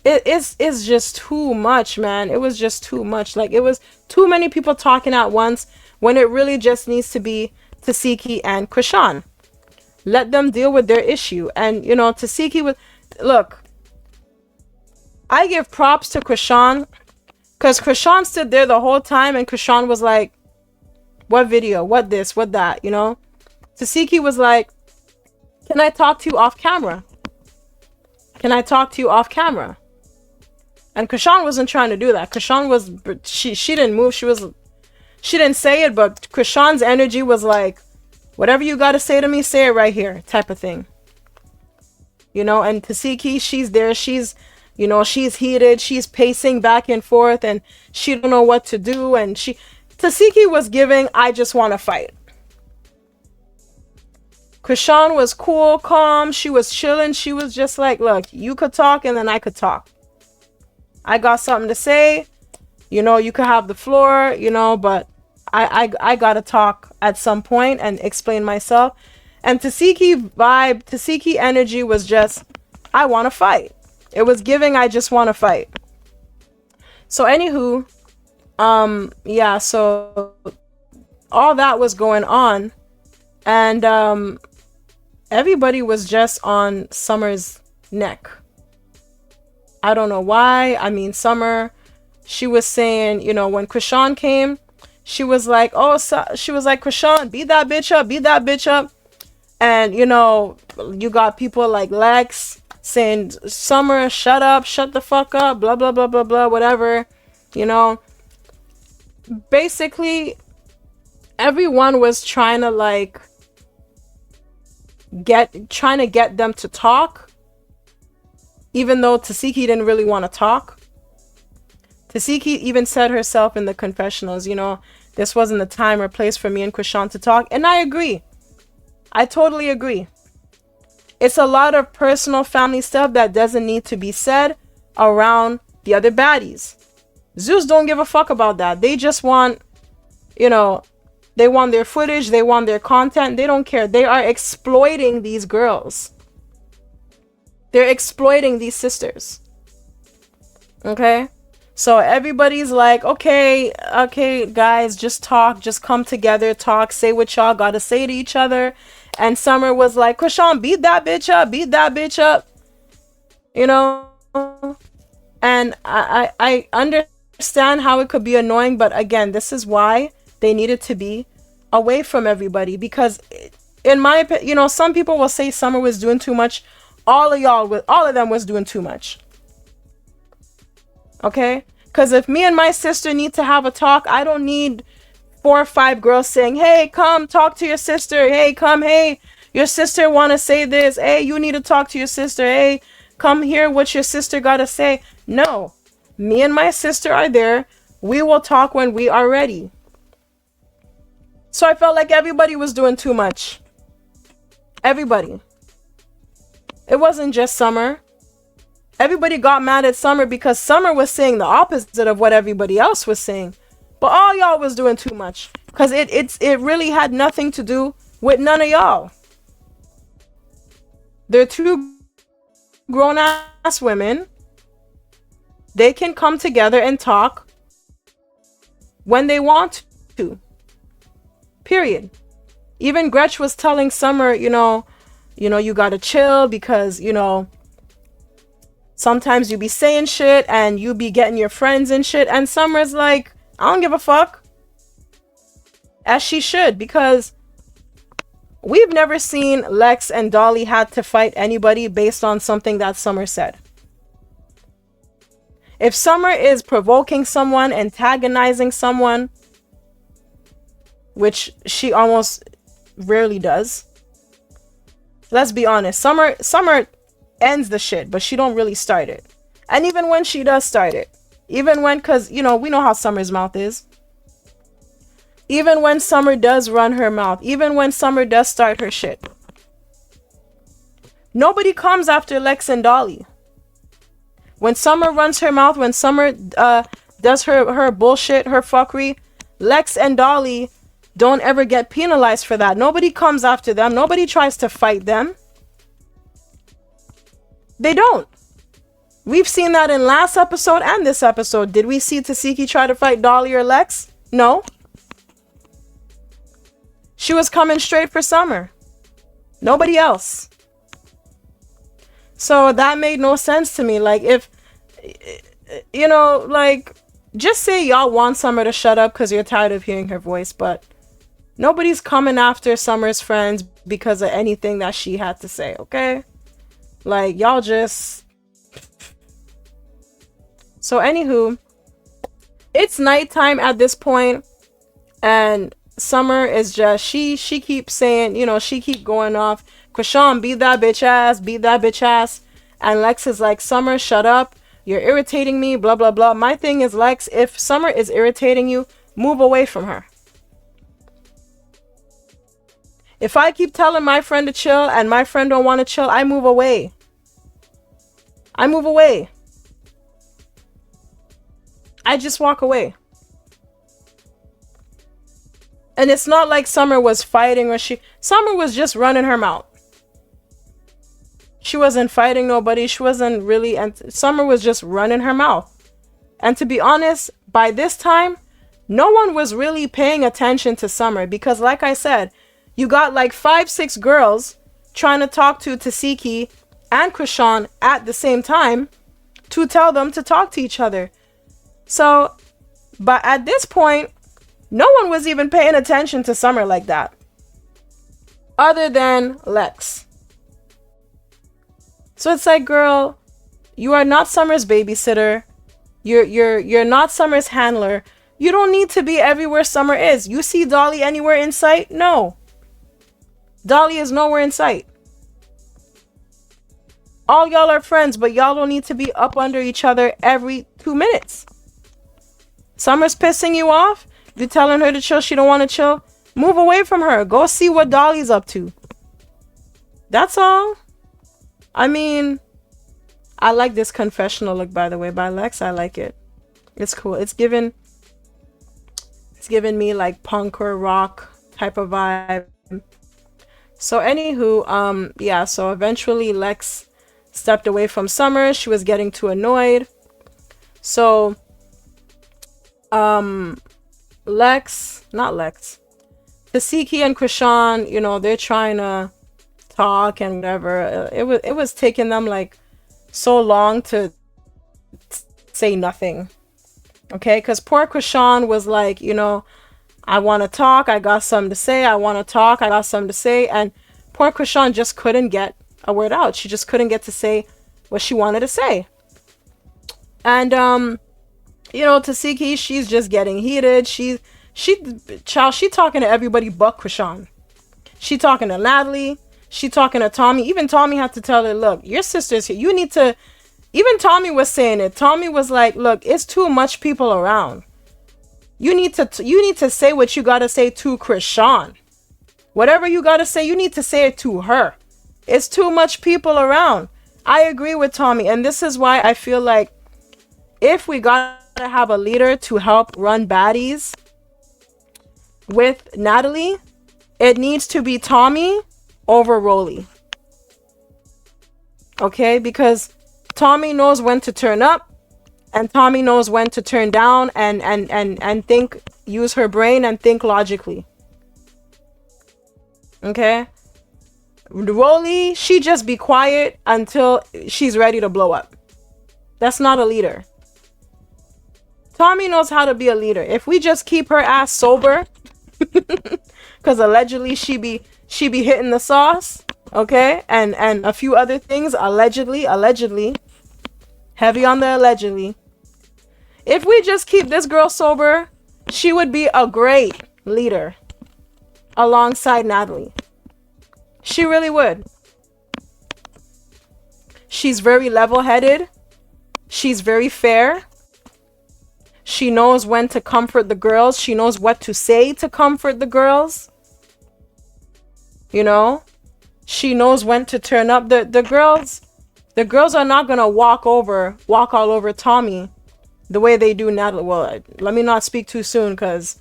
it's just too much, man. It was just too much. Like, it was too many people talking at once when it really just needs to be Tesehki and Chrisean. Let them deal with their issue. And, you know, Tesehki was, look, I give props to Chrisean, because Chrisean stood there the whole time and Chrisean was like, what video, what this, what that, you know? Tesehki was like, can I talk to you off camera? Can I talk to you off camera? And Chrisean wasn't trying to do that. Chrisean was, she didn't move. She didn't say it, but Chrisean's energy was like, whatever you got to say to me, say it right here, type of thing. You know, and Tesehki, she's there. She's, you know, she's heated. She's pacing back and forth and she don't know what to do. And Tesehki was giving, I just want to fight. Chrisean was cool, calm. She was chilling. She was just like, look, you could talk and then I could talk. I got something to say. You know, you could have the floor, you know, but I got to talk at some point and explain myself. And Tesehki vibe, Tesehki energy was just, I want to fight. It was giving, I just want to fight. So anywho, yeah, so all that was going on. And everybody was just on Summer's neck. I don't know why. I mean, Summer, she was saying, you know, when Chrisean came, she was like, oh, she was like, Chrisean, beat that bitch up, beat that bitch up. And, you know, you got people like Lex saying, Summer, shut up, shut the fuck up, blah, blah, blah, blah, blah, whatever. You know, basically, everyone was trying to like, trying to get them to talk, even though Tesehki didn't really want to talk. Tesehki even said herself in the confessionals, you know, this wasn't the time or place for me and Chrisean to talk. And I agree. I totally agree. It's a lot of personal family stuff that doesn't need to be said around the other baddies. Zeus don't give a fuck about that. They just want, you know, they want their footage, they want their content, they don't care. They are exploiting these girls. They're exploiting these sisters. Okay? So everybody's like, okay, guys, just talk, just come together, talk, say what y'all gotta say to each other. And Summer was like, Chrisean, beat that bitch up, beat that bitch up. You know? And I understand how it could be annoying, but again, this is why they needed to be away from everybody, because in my opinion, you know, some people will say Summer was doing too much. All of them was doing too much. Okay? Because if me and my sister need to have a talk, I don't need 4 or 5 girls saying, hey, come talk to your sister. Hey, come. Hey, your sister want to say this. Hey, you need to talk to your sister. Hey, come hear what your sister got to say. No, me and my sister are there. We will talk when we are ready. So I felt like everybody was doing too much. Everybody. It wasn't just Summer. Everybody got mad at Summer because Summer was saying the opposite of what everybody else was saying. But all y'all was doing too much. Because it really had nothing to do with none of y'all. They're two grown ass women. They can come together and talk when they want to. Period. Even Gretch was telling Summer, you gotta chill because, sometimes you be saying shit and you be getting your friends and shit. And Summer's like, I don't give a fuck. As she should, because we've never seen Lex and Dolly had to fight anybody based on something that Summer said. If Summer is provoking someone, antagonizing someone, which she almost rarely does. Let's be honest. Summer ends the shit, but she don't really start it. And even when she does start it, because, we know how Summer's mouth is. Even when Summer does run her mouth, even when Summer does start her shit, nobody comes after Lex and Dolly. When Summer runs her mouth, when Summer does her bullshit, her fuckery, Lex and Dolly don't ever get penalized for that. Nobody comes after them. Nobody tries to fight them. They don't. We've seen that in last episode and this episode. Did we see Tesehki try to fight Dolly or Lex? No. She was coming straight for Summer. Nobody else. So that made no sense to me. Like, if, just say y'all want Summer to shut up because you're tired of hearing her voice, but nobody's coming after Summer's friends because of anything that she had to say, okay? Like, y'all just... So, anywho, it's nighttime at this point, and Summer is just, she keeps saying, she keep going off, Chrisean, beat that bitch ass, and Lex is like, Summer, shut up, you're irritating me, blah, blah, blah. My thing is, Lex, if Summer is irritating you, move away from her. If I keep telling my friend to chill and my friend don't want to chill, I move away. I just walk away. And it's not like Summer was fighting or Summer was just running her mouth. She wasn't fighting nobody. She wasn't really, and Summer was just running her mouth. And to be honest, by this time, no one was really paying attention to Summer because, like I said, you got like 5-6 girls trying to talk to Tesehki and Chrisean at the same time to tell them to talk to each other. So, but at this point, no one was even paying attention to Summer like that. Other than Lex. So it's like, girl, you are not Summer's babysitter. You're not Summer's handler. You don't need to be everywhere Summer is. You see Dolly anywhere in sight? No. Dolly is nowhere in sight. All y'all are friends, but y'all don't need to be up under each other every 2 minutes. Summer's pissing you off? You're telling her to chill, she don't want to chill? Move away from her. Go see what Dolly's up to. That's all. I mean, I like this confessional look, by the way, by Lex. I like it. It's cool. It's giving me like punk or rock type of vibe. So anywho, yeah, so eventually Lex stepped away from Summer. She was getting too annoyed. So Tesehki and Chrisean, they're trying to talk and whatever. It was taking them like so long to say nothing. Okay, because poor Chrisean was like, I want to talk, I got something to say, I want to talk, I got something to say, and poor Chrisean just couldn't get a word out. She just couldn't get to say what she wanted to say. And Tesehki, she's just getting heated. She talking to everybody but Chrisean. She talking to Natalie, she talking to Tommy. Even Tommy had to tell her, look, your sister's here. You need to, even Tommy was saying it. Tommy was like, look, it's too much people around. You need to say what you got to say to Chrisean. Whatever you got to say, you need to say it to her. It's too much people around. I agree with Tommy. And this is why I feel like if we got to have a leader to help run Baddies with Natalie, it needs to be Tommy over Rolly. Okay, because Tommy knows when to turn up and Tommy knows when to turn down and think, use her brain and think logically. Okay? Rolly, she just be quiet until she's ready to blow up. That's not a leader. Tommy knows how to be a leader. If we just keep her ass sober, because allegedly she be hitting the sauce, okay, and a few other things, allegedly, heavy on the allegedly. If we just keep this girl sober, she would be a great leader alongside Natalie. She really would. She's very level-headed. She's very fair. She knows when to comfort the girls. She knows what to say to comfort the girls. You know? She knows when to turn up. The girls are not gonna walk all over Tommy the way they do Natalie. Well, let me not speak too soon, because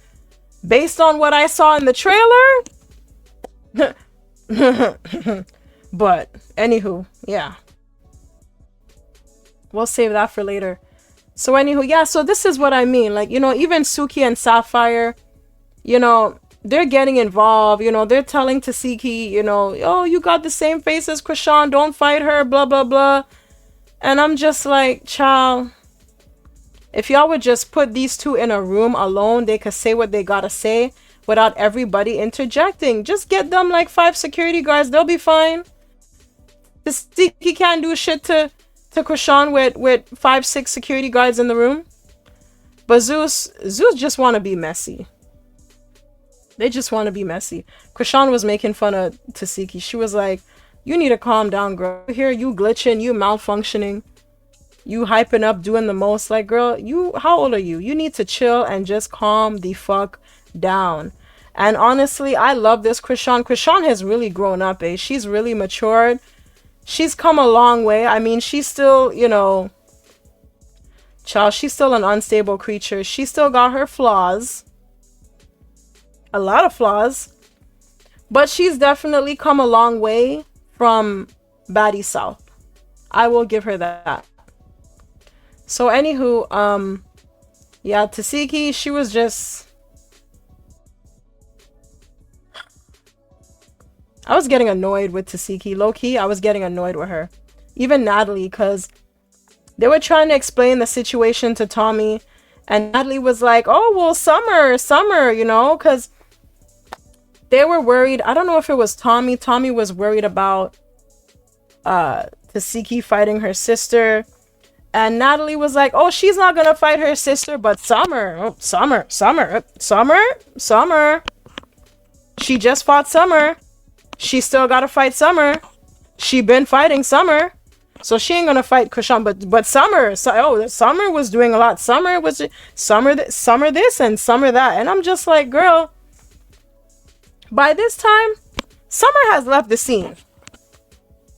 based on what I saw in the trailer, but anywho, yeah, we'll save that for later. So anywho, yeah, so this is what I mean. Like, you know, even Suki and Sapphire, you know, they're getting involved. You know, they're telling Tesehki, you know, oh, you got the same face as Chrisean, don't fight her, blah, blah, blah. And I'm just like, child, if y'all would just put these two in a room alone, they could say what they gotta say without everybody interjecting. Just get them like 5 security guards, they'll be fine. Tesehki can't do shit to Chrisean with 5-6 security guards in the room. But Zeus just want to be messy. They just want to be messy. Chrisean was making fun of Tesehki. She was like, you need to calm down, girl. Here you glitching, you malfunctioning, you hyping up, doing the most. Like, girl, how old are you? You need to chill and just calm the fuck down. And honestly, I love this Chrisean. Chrisean has really grown up, eh? She's really matured. She's come a long way. I mean, she's still, you know, child, she's still an unstable creature. She still got her flaws. A lot of flaws. But she's definitely come a long way from Baddies South. I will give her that. So anywho, yeah, Tesehki, she was just... I was getting annoyed with Tesehki. Low-key, I was getting annoyed with her. Even Natalie, because they were trying to explain the situation to Tommy. And Natalie was like, oh, well, summer, you know, because they were worried. I don't know if it was Tommy. Tommy was worried about Tesehki fighting her sister. And Natalie was like, oh, she's not going to fight her sister, but Summer. Oh, Summer. She just fought Summer. She still got to fight Summer. She been fighting Summer. So she ain't going to fight Chrisean, but Summer. Summer was doing a lot. Summer this and Summer that. And I'm just like, girl, by this time, Summer has left the scene.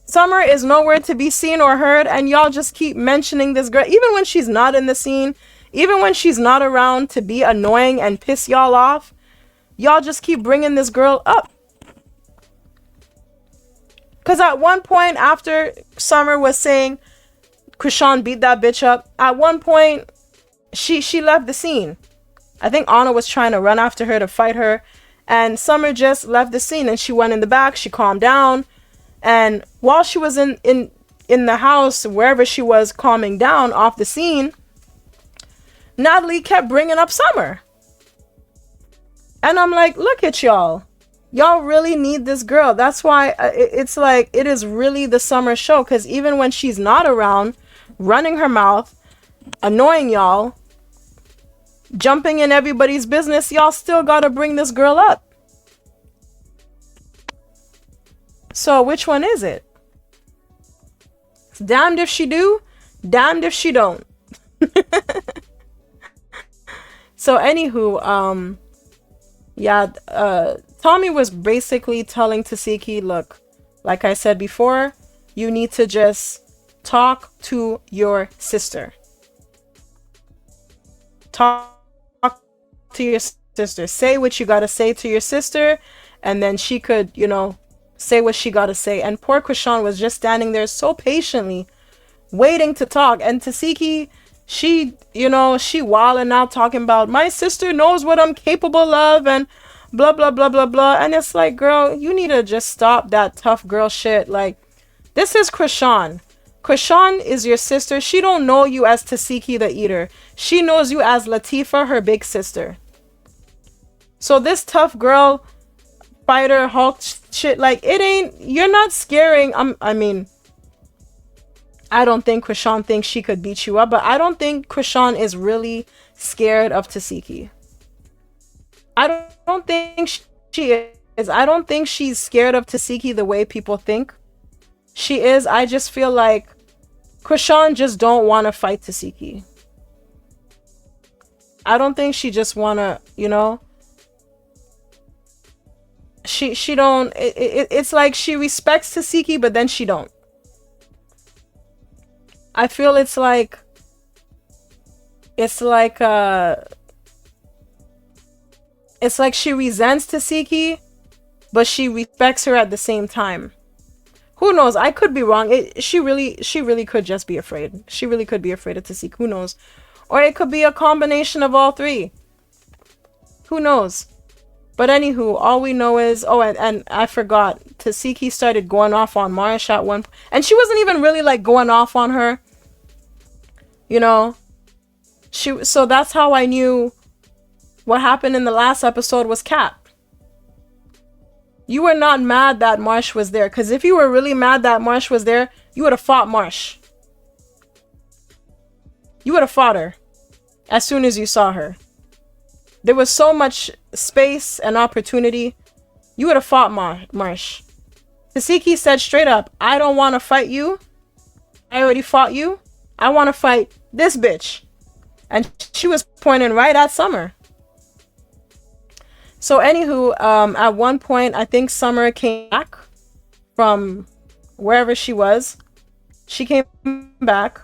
Summer is nowhere to be seen or heard, and y'all just keep mentioning this girl. Even when she's not in the scene, even when she's not around to be annoying and piss y'all off, y'all just keep bringing this girl up. Because at one point, after Summer was saying Chrisean beat that bitch up, at one point, she left the scene. I think Anna was trying to run after her to fight her, and Summer just left the scene, and she went in the back, she calmed down, and while she was in the house, wherever she was calming down off the scene, Natalie kept bringing up Summer. And I'm like, look at y'all. Y'all really need this girl. That's why it's like, it is really the Summer show. Because even when she's not around, running her mouth, annoying y'all, jumping in everybody's business, y'all still gotta bring this girl up. So which one is it? It's damned if she do, damned if she don't. So anywho, yeah, Tommy was basically telling Tesehki, look, like I said before, you need to just talk to your sister. Talk to your sister. Say what you gotta say to your sister, and then she could, you know, say what she got to say. And poor Chrisean was just standing there so patiently, waiting to talk. And Tesehki, she, you know, she wilding out talking about, my sister knows what I'm capable of and blah, blah, blah, blah, blah. And it's like, girl, you need to just stop that tough girl shit. Like, this is Chrisean. Chrisean is your sister. She don't know you as Tesehki the Eater. She knows you as Latifah, her big sister. So this tough girl, fighter, Hulk shit, like, it ain't, you're not scaring, I mean, I don't think Chrisean thinks she could beat you up, but I don't think Chrisean is really scared of Tesehki. I don't think she is. I don't think she's scared of Tesehki the way people think she is. I just feel like Chrisean just don't want to fight Tesehki. I don't think she just want to, you know, she don't, it's like she respects Tesehki, but then she don't. I feel it's like she resents Tesehki, but she respects her at the same time. Who knows? I could be wrong. She really could just be afraid. She really could be afraid of Tesehki. Who knows? Or it could be a combination of all three. Who knows? But anywho, all we know is, oh, and I forgot, Tesehki started going off on Marsh at one point. And she wasn't even really like going off on her. You know? So that's how I knew what happened in the last episode was cap. You were not mad that Marsh was there. Because if you were really mad that Marsh was there, you would have fought Marsh. You would have fought her as soon as you saw her. There was so much space and opportunity. You would have fought Marsh. Tesehki said straight up, I don't want to fight you. I already fought you. I want to fight this bitch. And she was pointing right at Summer. So anywho, at one point, I think Summer came back from wherever she was. She came back.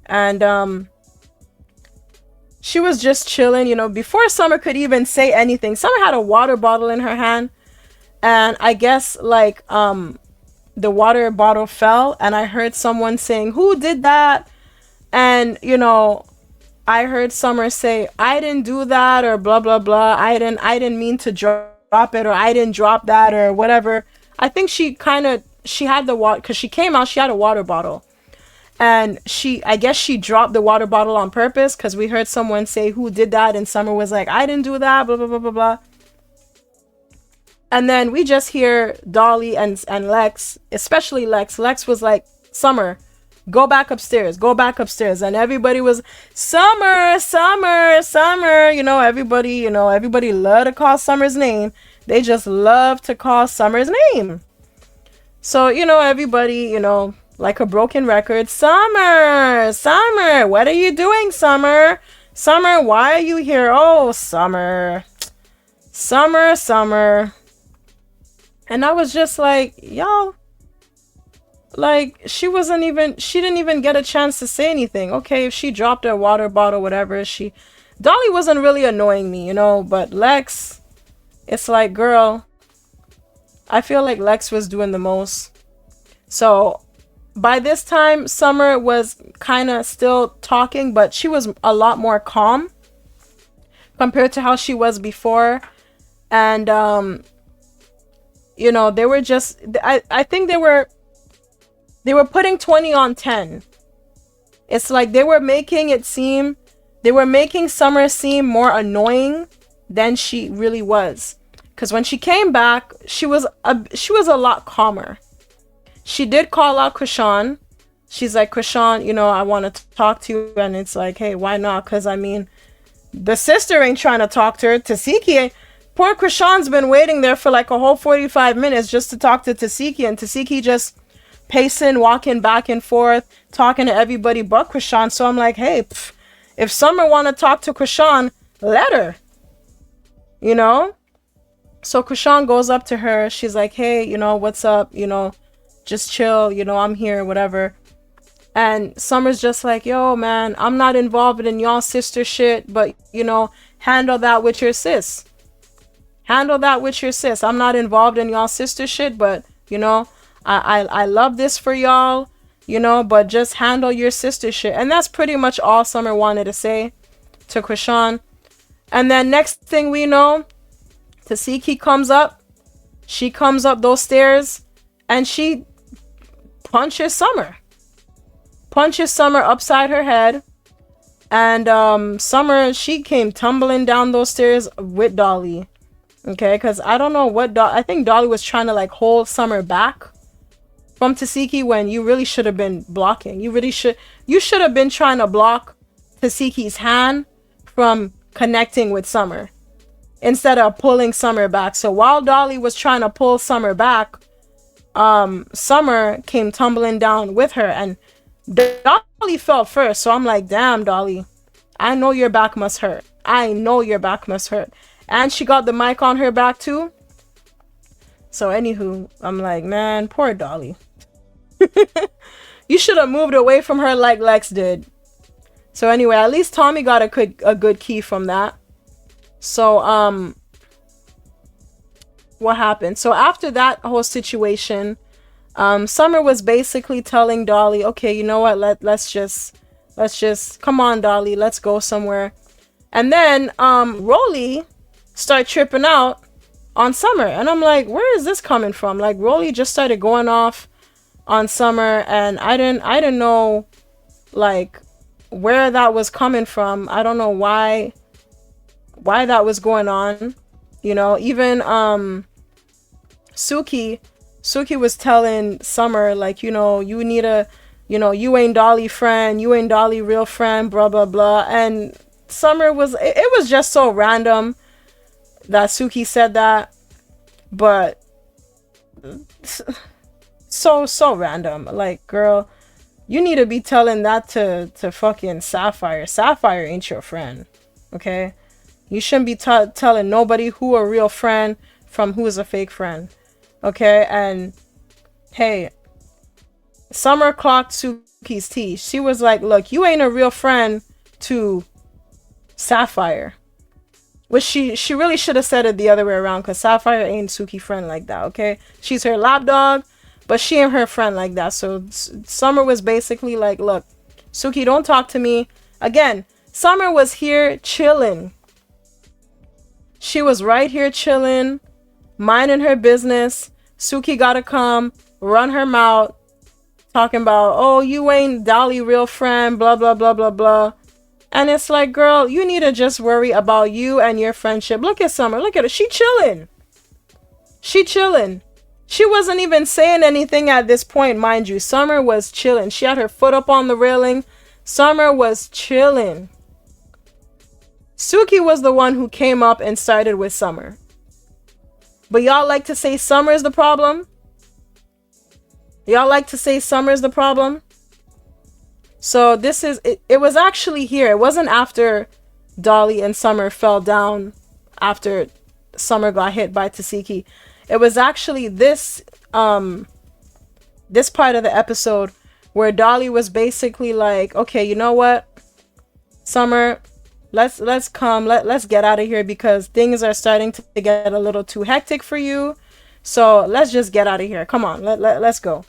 And she was just chilling, you know, before Summer could even say anything. Summer had a water bottle in her hand. And I guess, like, the water bottle fell. And I heard someone saying, who did that? And, you know, I heard Summer say, I didn't do that, or blah, blah, blah. I didn't mean to drop it, or I didn't drop that, or whatever. I think she had the water, because she came out, she had a water bottle. And I guess she dropped the water bottle on purpose, because we heard someone say, who did that? And Summer was like, I didn't do that, blah, blah, blah, blah, blah. And then we just hear Dolly and Lex, especially Lex. Lex was like, Summer, go back upstairs, go back upstairs. And everybody was, Summer, Summer, Summer. You know, everybody love to call Summer's name. They just love to call Summer's name. So, you know, everybody, you know, like a broken record. Summer, Summer, what are you doing, Summer? Summer, why are you here? Oh, Summer. Summer, Summer. And I was just like, y'all, like, she didn't even get a chance to say anything. Okay, if she dropped her water bottle, whatever, Dolly wasn't really annoying me, you know, but Lex, it's like, girl, I feel like Lex was doing the most. So by this time, Summer was kind of still talking, but she was a lot more calm compared to how she was before. And, you know, they were just, I think they were putting 20 on 10. It's like they were making Summer seem more annoying than she really was. Because when she came back, she was a lot calmer. She did call out Chrisean. She's like, Chrisean, you know, I want to talk to you. And it's like, hey, why not? Because, I mean, the sister ain't trying to talk to her. Tesehki, poor Chrisean's been waiting there for like a whole 45 minutes just to talk to Tesehki. And Tesehki just pacing, walking back and forth, talking to everybody but Chrisean. So I'm like, hey, if Summer want to talk to Chrisean, let her. You know? So Chrisean goes up to her. She's like, hey, you know, what's up? You know, just chill, you know, I'm here, whatever. And Summer's just like, yo, man, I'm not involved in y'all sister shit, but, you know, handle that with your sis. Handle that with your sis. I'm not involved in y'all sister shit, but you know, I love this for y'all, you know, but just handle your sister shit. And that's pretty much all Summer wanted to say to Chrisean. And then next thing we know, Tesehki comes up. She comes up those stairs and she punches Summer. Punches Summer upside her head. And Summer, she came tumbling down those stairs with Dolly. Okay, because I don't know what I think Dolly was trying to like hold Summer back from Tesehki when you really should have been blocking. You should have been trying to block Tesehki's hand from connecting with Summer instead of pulling Summer back. So while Dolly was trying to pull Summer back, Summer came tumbling down with her, and Dolly fell first. So I'm like, damn, Dolly, I know your back must hurt. I know your back must hurt. And she got the mic on her back too. So anywho, I'm like, man, poor Dolly. You should have moved away from her like Lex did. So anyway, at least Tommy got a good key from that. So what happened? So after that whole situation, Summer was basically telling Dolly, okay, you know what? Let's just come on, Dolly, let's go somewhere. And then Rolly start tripping out on Summer, and I'm like, where is this coming from? Like, Rolly just started going off on Summer, and I didn't know like where that was coming from. I don't know why that was going on, you know. Even Suki was telling Summer, like, you know, you need a, you know, you ain't Dolly friend, you ain't Dolly real friend, blah blah blah. And Summer was, it was just so random that Suki said that, but so random. Like, girl, you need to be telling that to fucking Sapphire. Sapphire ain't your friend, okay? You shouldn't be telling nobody who a real friend from who is a fake friend, okay? And hey, Summer clocked Suki's tea. She was like, look, you ain't a real friend to Sapphire. Which she really should have said it the other way around, because Sapphire ain't Suki friend like that, okay? She's her lapdog, but she ain't her friend like that. So Summer was basically like, look, Suki, don't talk to me. Again, Summer was here chilling. She was right here chilling, minding her business. Suki gotta come, run her mouth, talking about, oh, you ain't Dolly real friend, blah, blah, blah, blah, blah. And it's like, girl, you need to just worry about you and your friendship. Look at Summer. Look at her. She chilling. She chilling. She wasn't even saying anything at this point, mind you. Summer was chilling. She had her foot up on the railing. Summer was chilling. Suki was the one who came up and started with Summer. But y'all like to say Summer is the problem? Y'all like to say Summer is the problem? So this is, it was actually here. It wasn't after Dolly and Summer fell down after Summer got hit by Tesehki. It was actually this this part of the episode where Dolly was basically like, okay, you know what, Summer, let's get out of here, because things are starting to get a little too hectic for you. So let's just get out of here. Come on, let's go.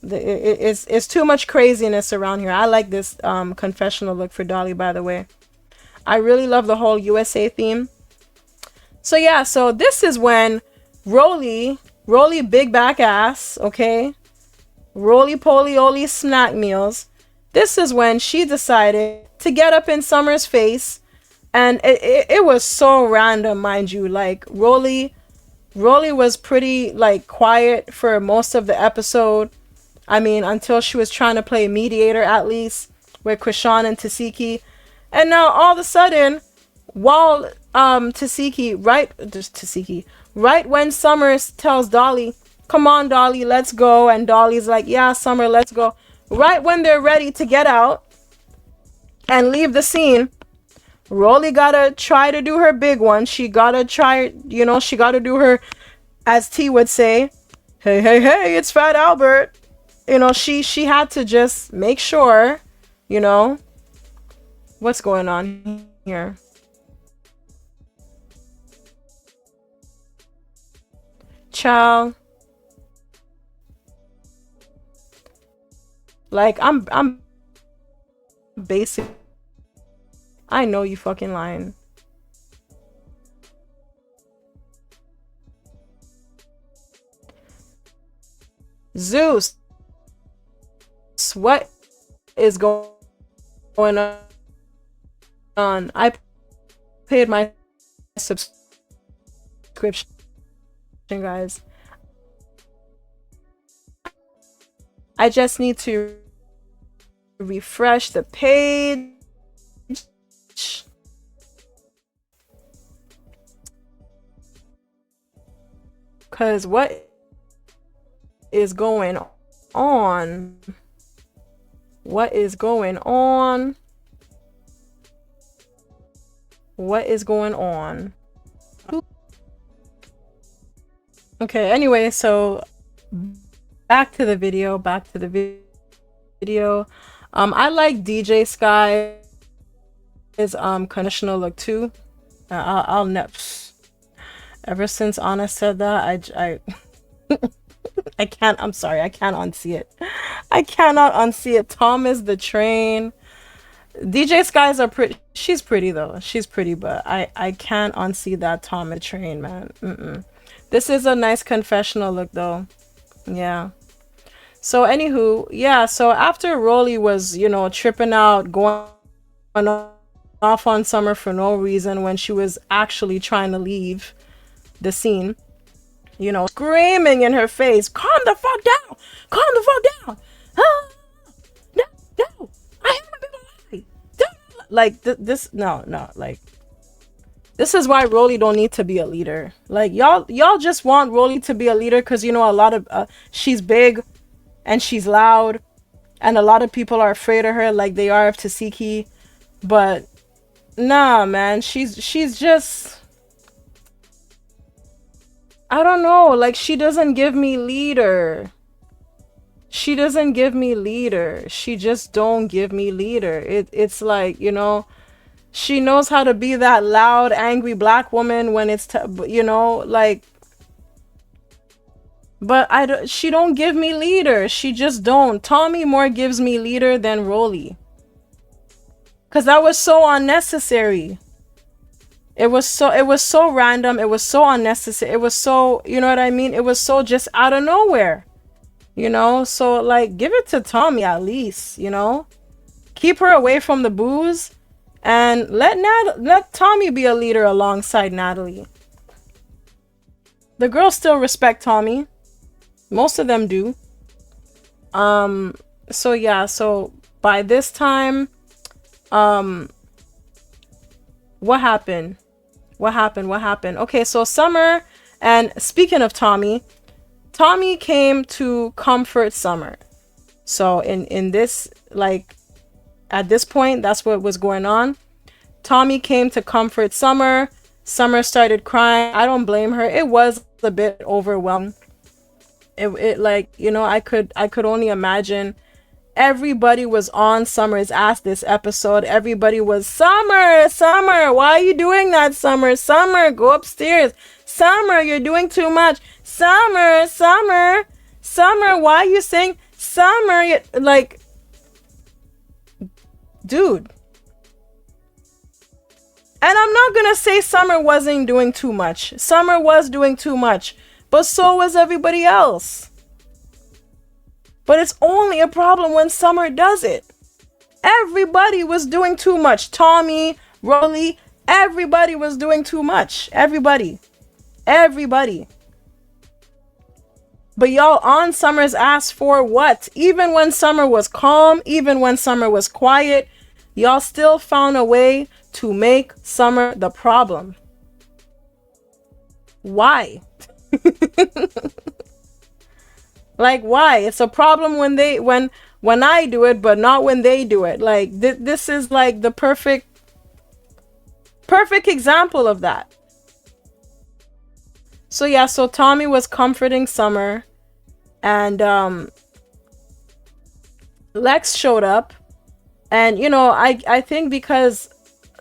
It's too much craziness around here. I like this confessional look for Dolly, by the way. I really love the whole USA theme. So yeah, so this is when Rolly big back ass, okay? Roly poly oly snack meals. This is when she decided to get up in Summer's face. And it was so random, mind you. Like, Rolly was pretty like quiet for most of the episode. I mean, until she was trying to play mediator, at least, with Chrisean and Tesehki. And now, all of a sudden, while right when Summer tells Dolly, come on, Dolly, let's go. And Dolly's like, yeah, Summer, let's go. Right when they're ready to get out and leave the scene, Rolly gotta try to do her big one. She gotta try, you know, she gotta do her, as T would say, hey, it's Fat Albert. You know, she had to just make sure, you know, what's going on here. child. Like, I'm basic. I know you fucking lying. Zeus, what is going on? I paid my subscription, guys. I just need to refresh the page. Cause what is going on? What is going on? What is going on? Okay, anyway, so back to the video. I like DJ Sky's conditional look too. I'll never. Ever since Anna said that, I I can't. I'm sorry. I can't unsee it. I cannot unsee it. Thomas the Train. DJ Skies are pretty. She's pretty though. She's pretty, but I can't unsee that Thomas Train, man. This is a nice confessional look though. Yeah. So anywho, yeah. So after Rolly was, you know, tripping out, going off on Summer for no reason when she was actually trying to leave the scene, you know, screaming in her face, calm the fuck down, calm the fuck down. No, I haven't been alive. Like this, no, like this is why Rolly don't need to be a leader. Like y'all just want Rolly to be a leader because, you know, a lot of she's big and she's loud and a lot of people are afraid of her like they are of Tesehki. But nah, man, she's just, I don't know, like she doesn't give me leader. She doesn't give me leader. She just don't give me leader. It's like, you know, she knows how to be that loud, angry black woman when it's, you know, like, but she don't give me leader. She just don't. Tommy more gives me leader than Rolly. Cause that was so unnecessary. It was so random. It was so unnecessary. It was so, you know what I mean? It was so just out of nowhere, you know? So like, give it to Tommy at least, you know? Keep her away from the booze and let Tommy be a leader alongside Natalie. The girls still respect Tommy. Most of them do. So yeah, so by this time, what happened? Okay, so Summer, and speaking of Tommy came to comfort Summer. So in this, like, at this point, that's what was going on. Tommy came to comfort Summer. Summer started crying. I don't blame her. It was a bit overwhelming. It like, you know, I could only imagine. Everybody was on Summer's ass this episode. Everybody was, Summer, why are you doing that, Summer? Summer, go upstairs. Summer, you're doing too much. Summer, why are you saying Summer? Like, dude. And I'm not gonna say Summer wasn't doing too much. Summer was doing too much, but so was everybody else. But it's only a problem when Summer does it. Everybody was doing too much. Tommy, Rolly, everybody was doing too much. Everybody. But y'all on Summer's ass for what? Even when Summer was calm, even when Summer was quiet, y'all still found a way to make Summer the problem. Why? Like, why? It's a problem when I do it, but not when they do it. Like, this is like the perfect example of that. So yeah, so Tommy was comforting Summer, and Lex showed up, and you know, I think because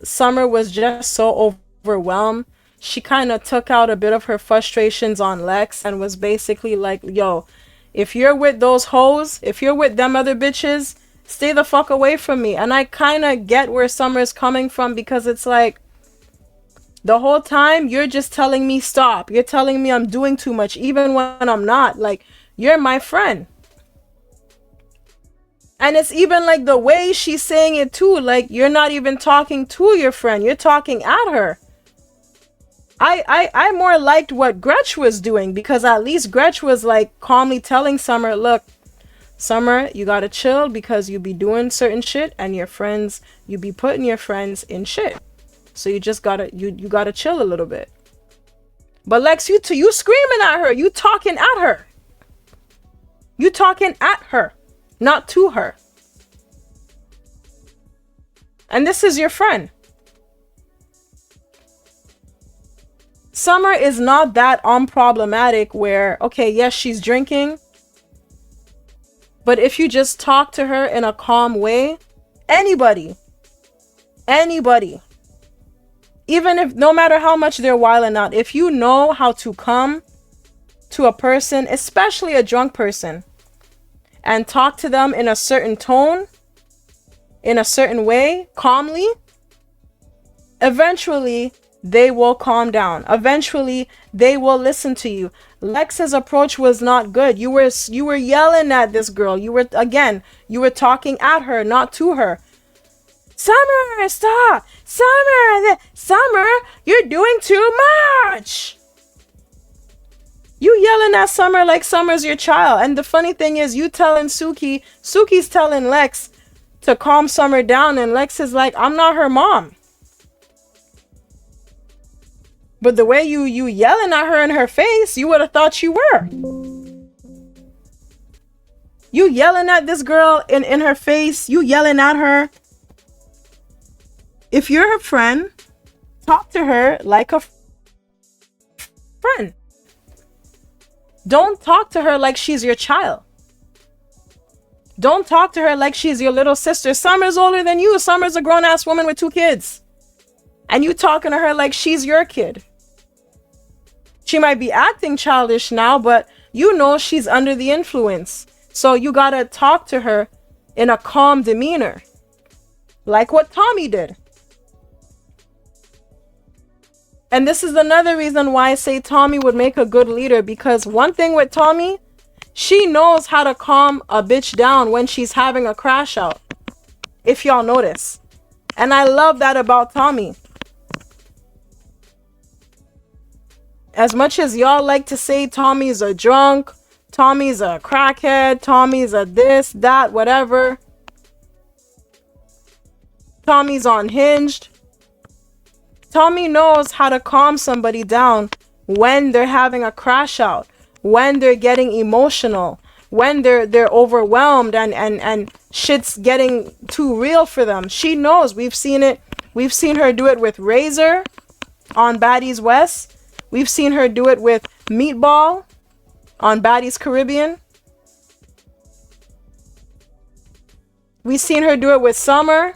Summer was just so overwhelmed, she kind of took out a bit of her frustrations on Lex and was basically like, yo, if you're with those hoes, if you're with them other bitches, stay the fuck away from me. And I kind of get where Summer's coming from, because it's like, the whole time you're just telling me stop. You're telling me I'm doing too much, even when I'm not. Like, you're my friend. And it's even like the way she's saying it too. Like, you're not even talking to your friend. You're talking at her. I more liked what Gretch was doing, because at least Gretch was like calmly telling Summer, look, Summer, you gotta chill, because you be doing certain shit and your friends, you be putting your friends in shit. So you just gotta, you gotta chill a little bit. But Lex, you screaming at her. You talking at her. You talking at her, not to her. And this is your friend. Summer is not that unproblematic where, okay, yes, she's drinking. But if you just talk to her in a calm way, anybody, even if, no matter how much they're wilding out, if you know how to come to a person, especially a drunk person, and talk to them in a certain tone, in a certain way, calmly, eventually they will calm down. Eventually they will listen to you. Lex's approach was not good. You were yelling at this girl. You were talking at her, not to her. Summer, stop. Summer, you're doing too much. You yelling at Summer like Summer's your child. And the funny thing is, you telling Suki's telling Lex to calm Summer down, and Lex is like, I'm not her mom. But the way you yelling at her in her face, you would have thought you were. You yelling at this girl in her face, you yelling at her. If you're her friend, talk to her like a friend. Don't talk to her like she's your child. Don't talk to her like she's your little sister. Summer's older than you. Summer's a grown-ass woman with 2 kids. And you talking to her like she's your kid. She might be acting childish now, but you know she's under the influence. So you gotta talk to her in a calm demeanor. Like what Tommy did. And this is another reason why I say Tommy would make a good leader, because one thing with Tommy, she knows how to calm a bitch down when she's having a crash out. If y'all notice. And I love that about Tommy. As much as y'all like to say Tommy's a drunk, Tommy's a crackhead, Tommy's a this, that, whatever. Tommy's unhinged. Tommy knows how to calm somebody down when they're having a crash out, when they're getting emotional, when they're overwhelmed and shit's getting too real for them. She knows. We've seen it. We've seen her do it with Razor on Baddies West. We've seen her do it with Meatball on Baddies Caribbean. We've seen her do it with Summer.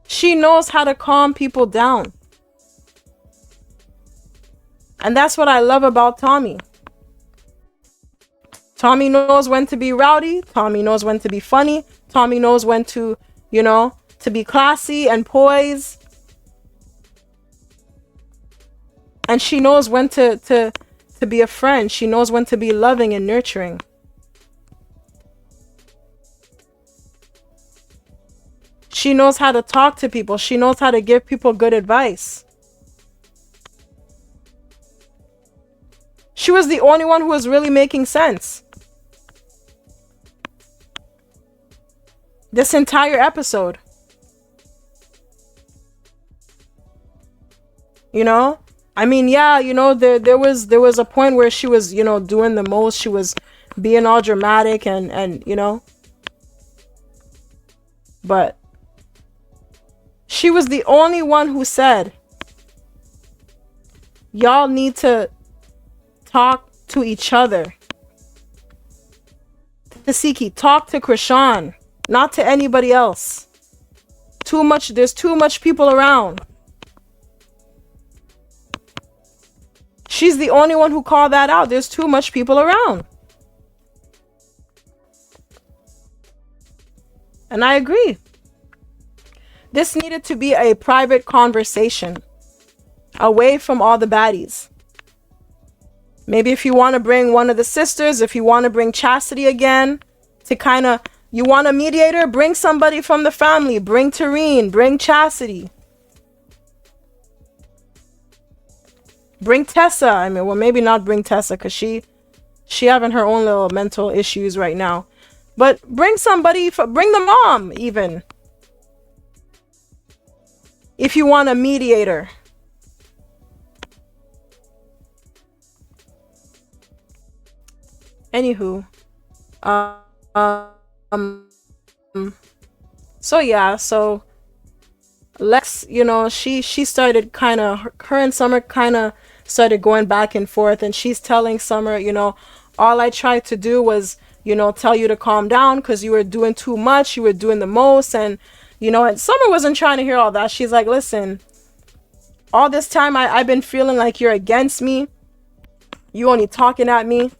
She knows how to calm people down. And that's what I love about Tommy. Tommy knows when to be rowdy. Tommy knows when to be funny. Tommy knows when to, to be classy and poised. And she knows when to be a friend. She knows when to be loving and nurturing. She knows how to talk to people. She knows how to give people good advice. She was the only one who was really making sense. This entire episode. I mean, yeah, there was a point where she was, doing the most. She was being all dramatic and but she was the only one who said, y'all need to talk to each other. Tesehki, talk to Chrisean, not to anybody else. There's too much people around. She's the only one who called that out. There's too much people around. And I agree. This needed to be a private conversation away from all the baddies. Maybe if you want to bring one of the sisters, if you want to bring Chastity again to kind of, you want a mediator, bring somebody from the family. Bring Tareen, bring Chastity. Bring Tessa. I mean, well, maybe not bring Tessa because she having her own little mental issues right now. But bring somebody, bring the mom even. If you want a mediator. Anywho. So yeah, so Lex, you know, she started kind of, her and Summer kind of started going back and forth, and she's telling Summer, you know, all I tried to do was, you know, tell you to calm down because you were doing too much, you were doing the most, and, you know, and Summer wasn't trying to hear all that. She's like, listen, all this time I've been feeling like you're against me. You only talking at me,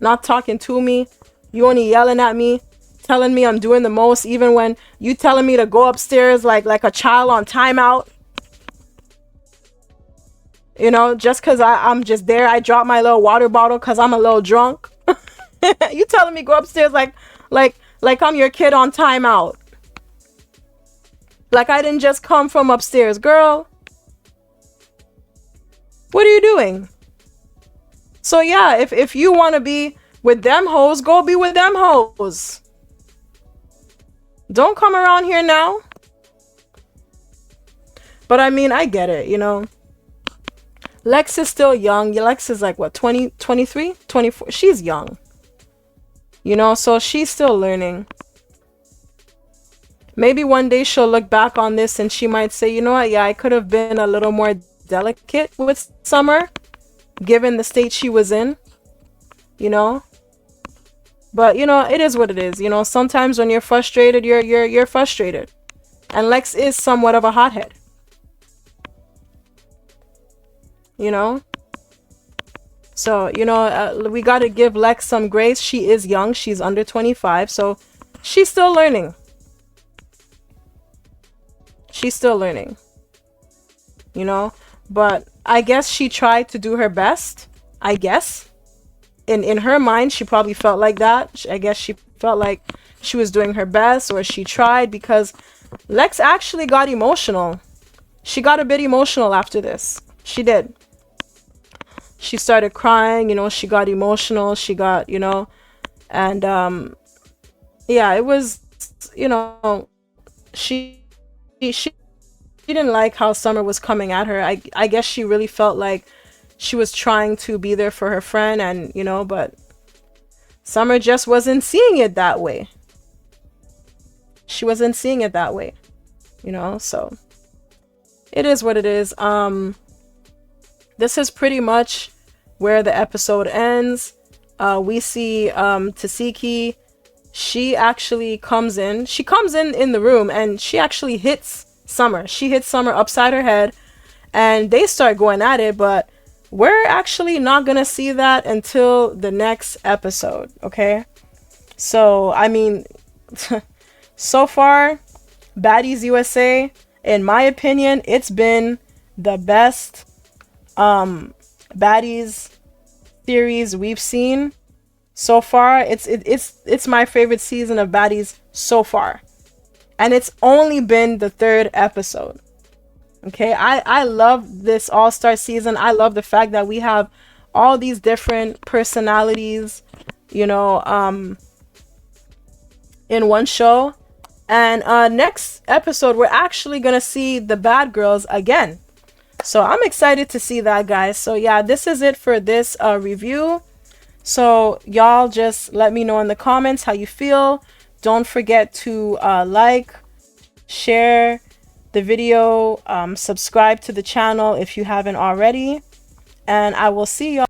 not talking to me. You only yelling at me, telling me I'm doing the most, even when you telling me to go upstairs like a child on timeout. You know, just because I'm just there. I dropped my little water bottle because I'm a little drunk. You telling me go upstairs like I'm your kid on timeout. Like I didn't just come from upstairs. Girl, what are you doing? So yeah, if you want to be with them hoes, go be with them hoes. Don't come around here now. But I mean, I get it, you know. Lex is still young. Lex is like, what, 20, 23, 24? She's young. You know, so she's still learning. Maybe one day she'll look back on this and she might say, you know what, yeah, I could have been a little more delicate with Summer, given the state she was in, you know. But, you know, it is what it is. You know, sometimes when you're frustrated, you're frustrated. And Lex is somewhat of a hothead. You know? So, you know, we got to give Lex some grace. She is young. She's under 25. So, she's still learning. She's still learning. You know? But I guess she tried to do her best. I guess. In her mind, she probably felt like that. I guess she felt like she was doing her best, or she tried, because Lex actually got emotional. She got a bit emotional after this. She did. She started crying, you know, she got emotional. She got, you know, and yeah, it was, you know, she didn't like how Summer was coming at her. I guess she really felt like she was trying to be there for her friend, and, you know, but Summer just wasn't seeing it that way. She wasn't seeing it that way, you know, so it is what it is. This is pretty much where the episode ends. We see Tesehki. She actually comes in. She comes in the room, and she actually hits Summer. She hits Summer upside her head, and they start going at it, but we're actually not gonna see that until the next episode, okay? So, I mean, so far, Baddies USA, in my opinion, it's been the best Baddies series we've seen so far. It's my favorite season of Baddies so far, and it's only been the 3rd episode. Okay, I love this all-star season. I love the fact that we have all these different personalities, you know, in one show. And next episode, we're actually gonna see the bad girls again. So I'm excited to see that, guys. So yeah, this is it for this review. So y'all just let me know in the comments how you feel. Don't forget to like, share the video, subscribe to the channel if you haven't already, and I will see y'all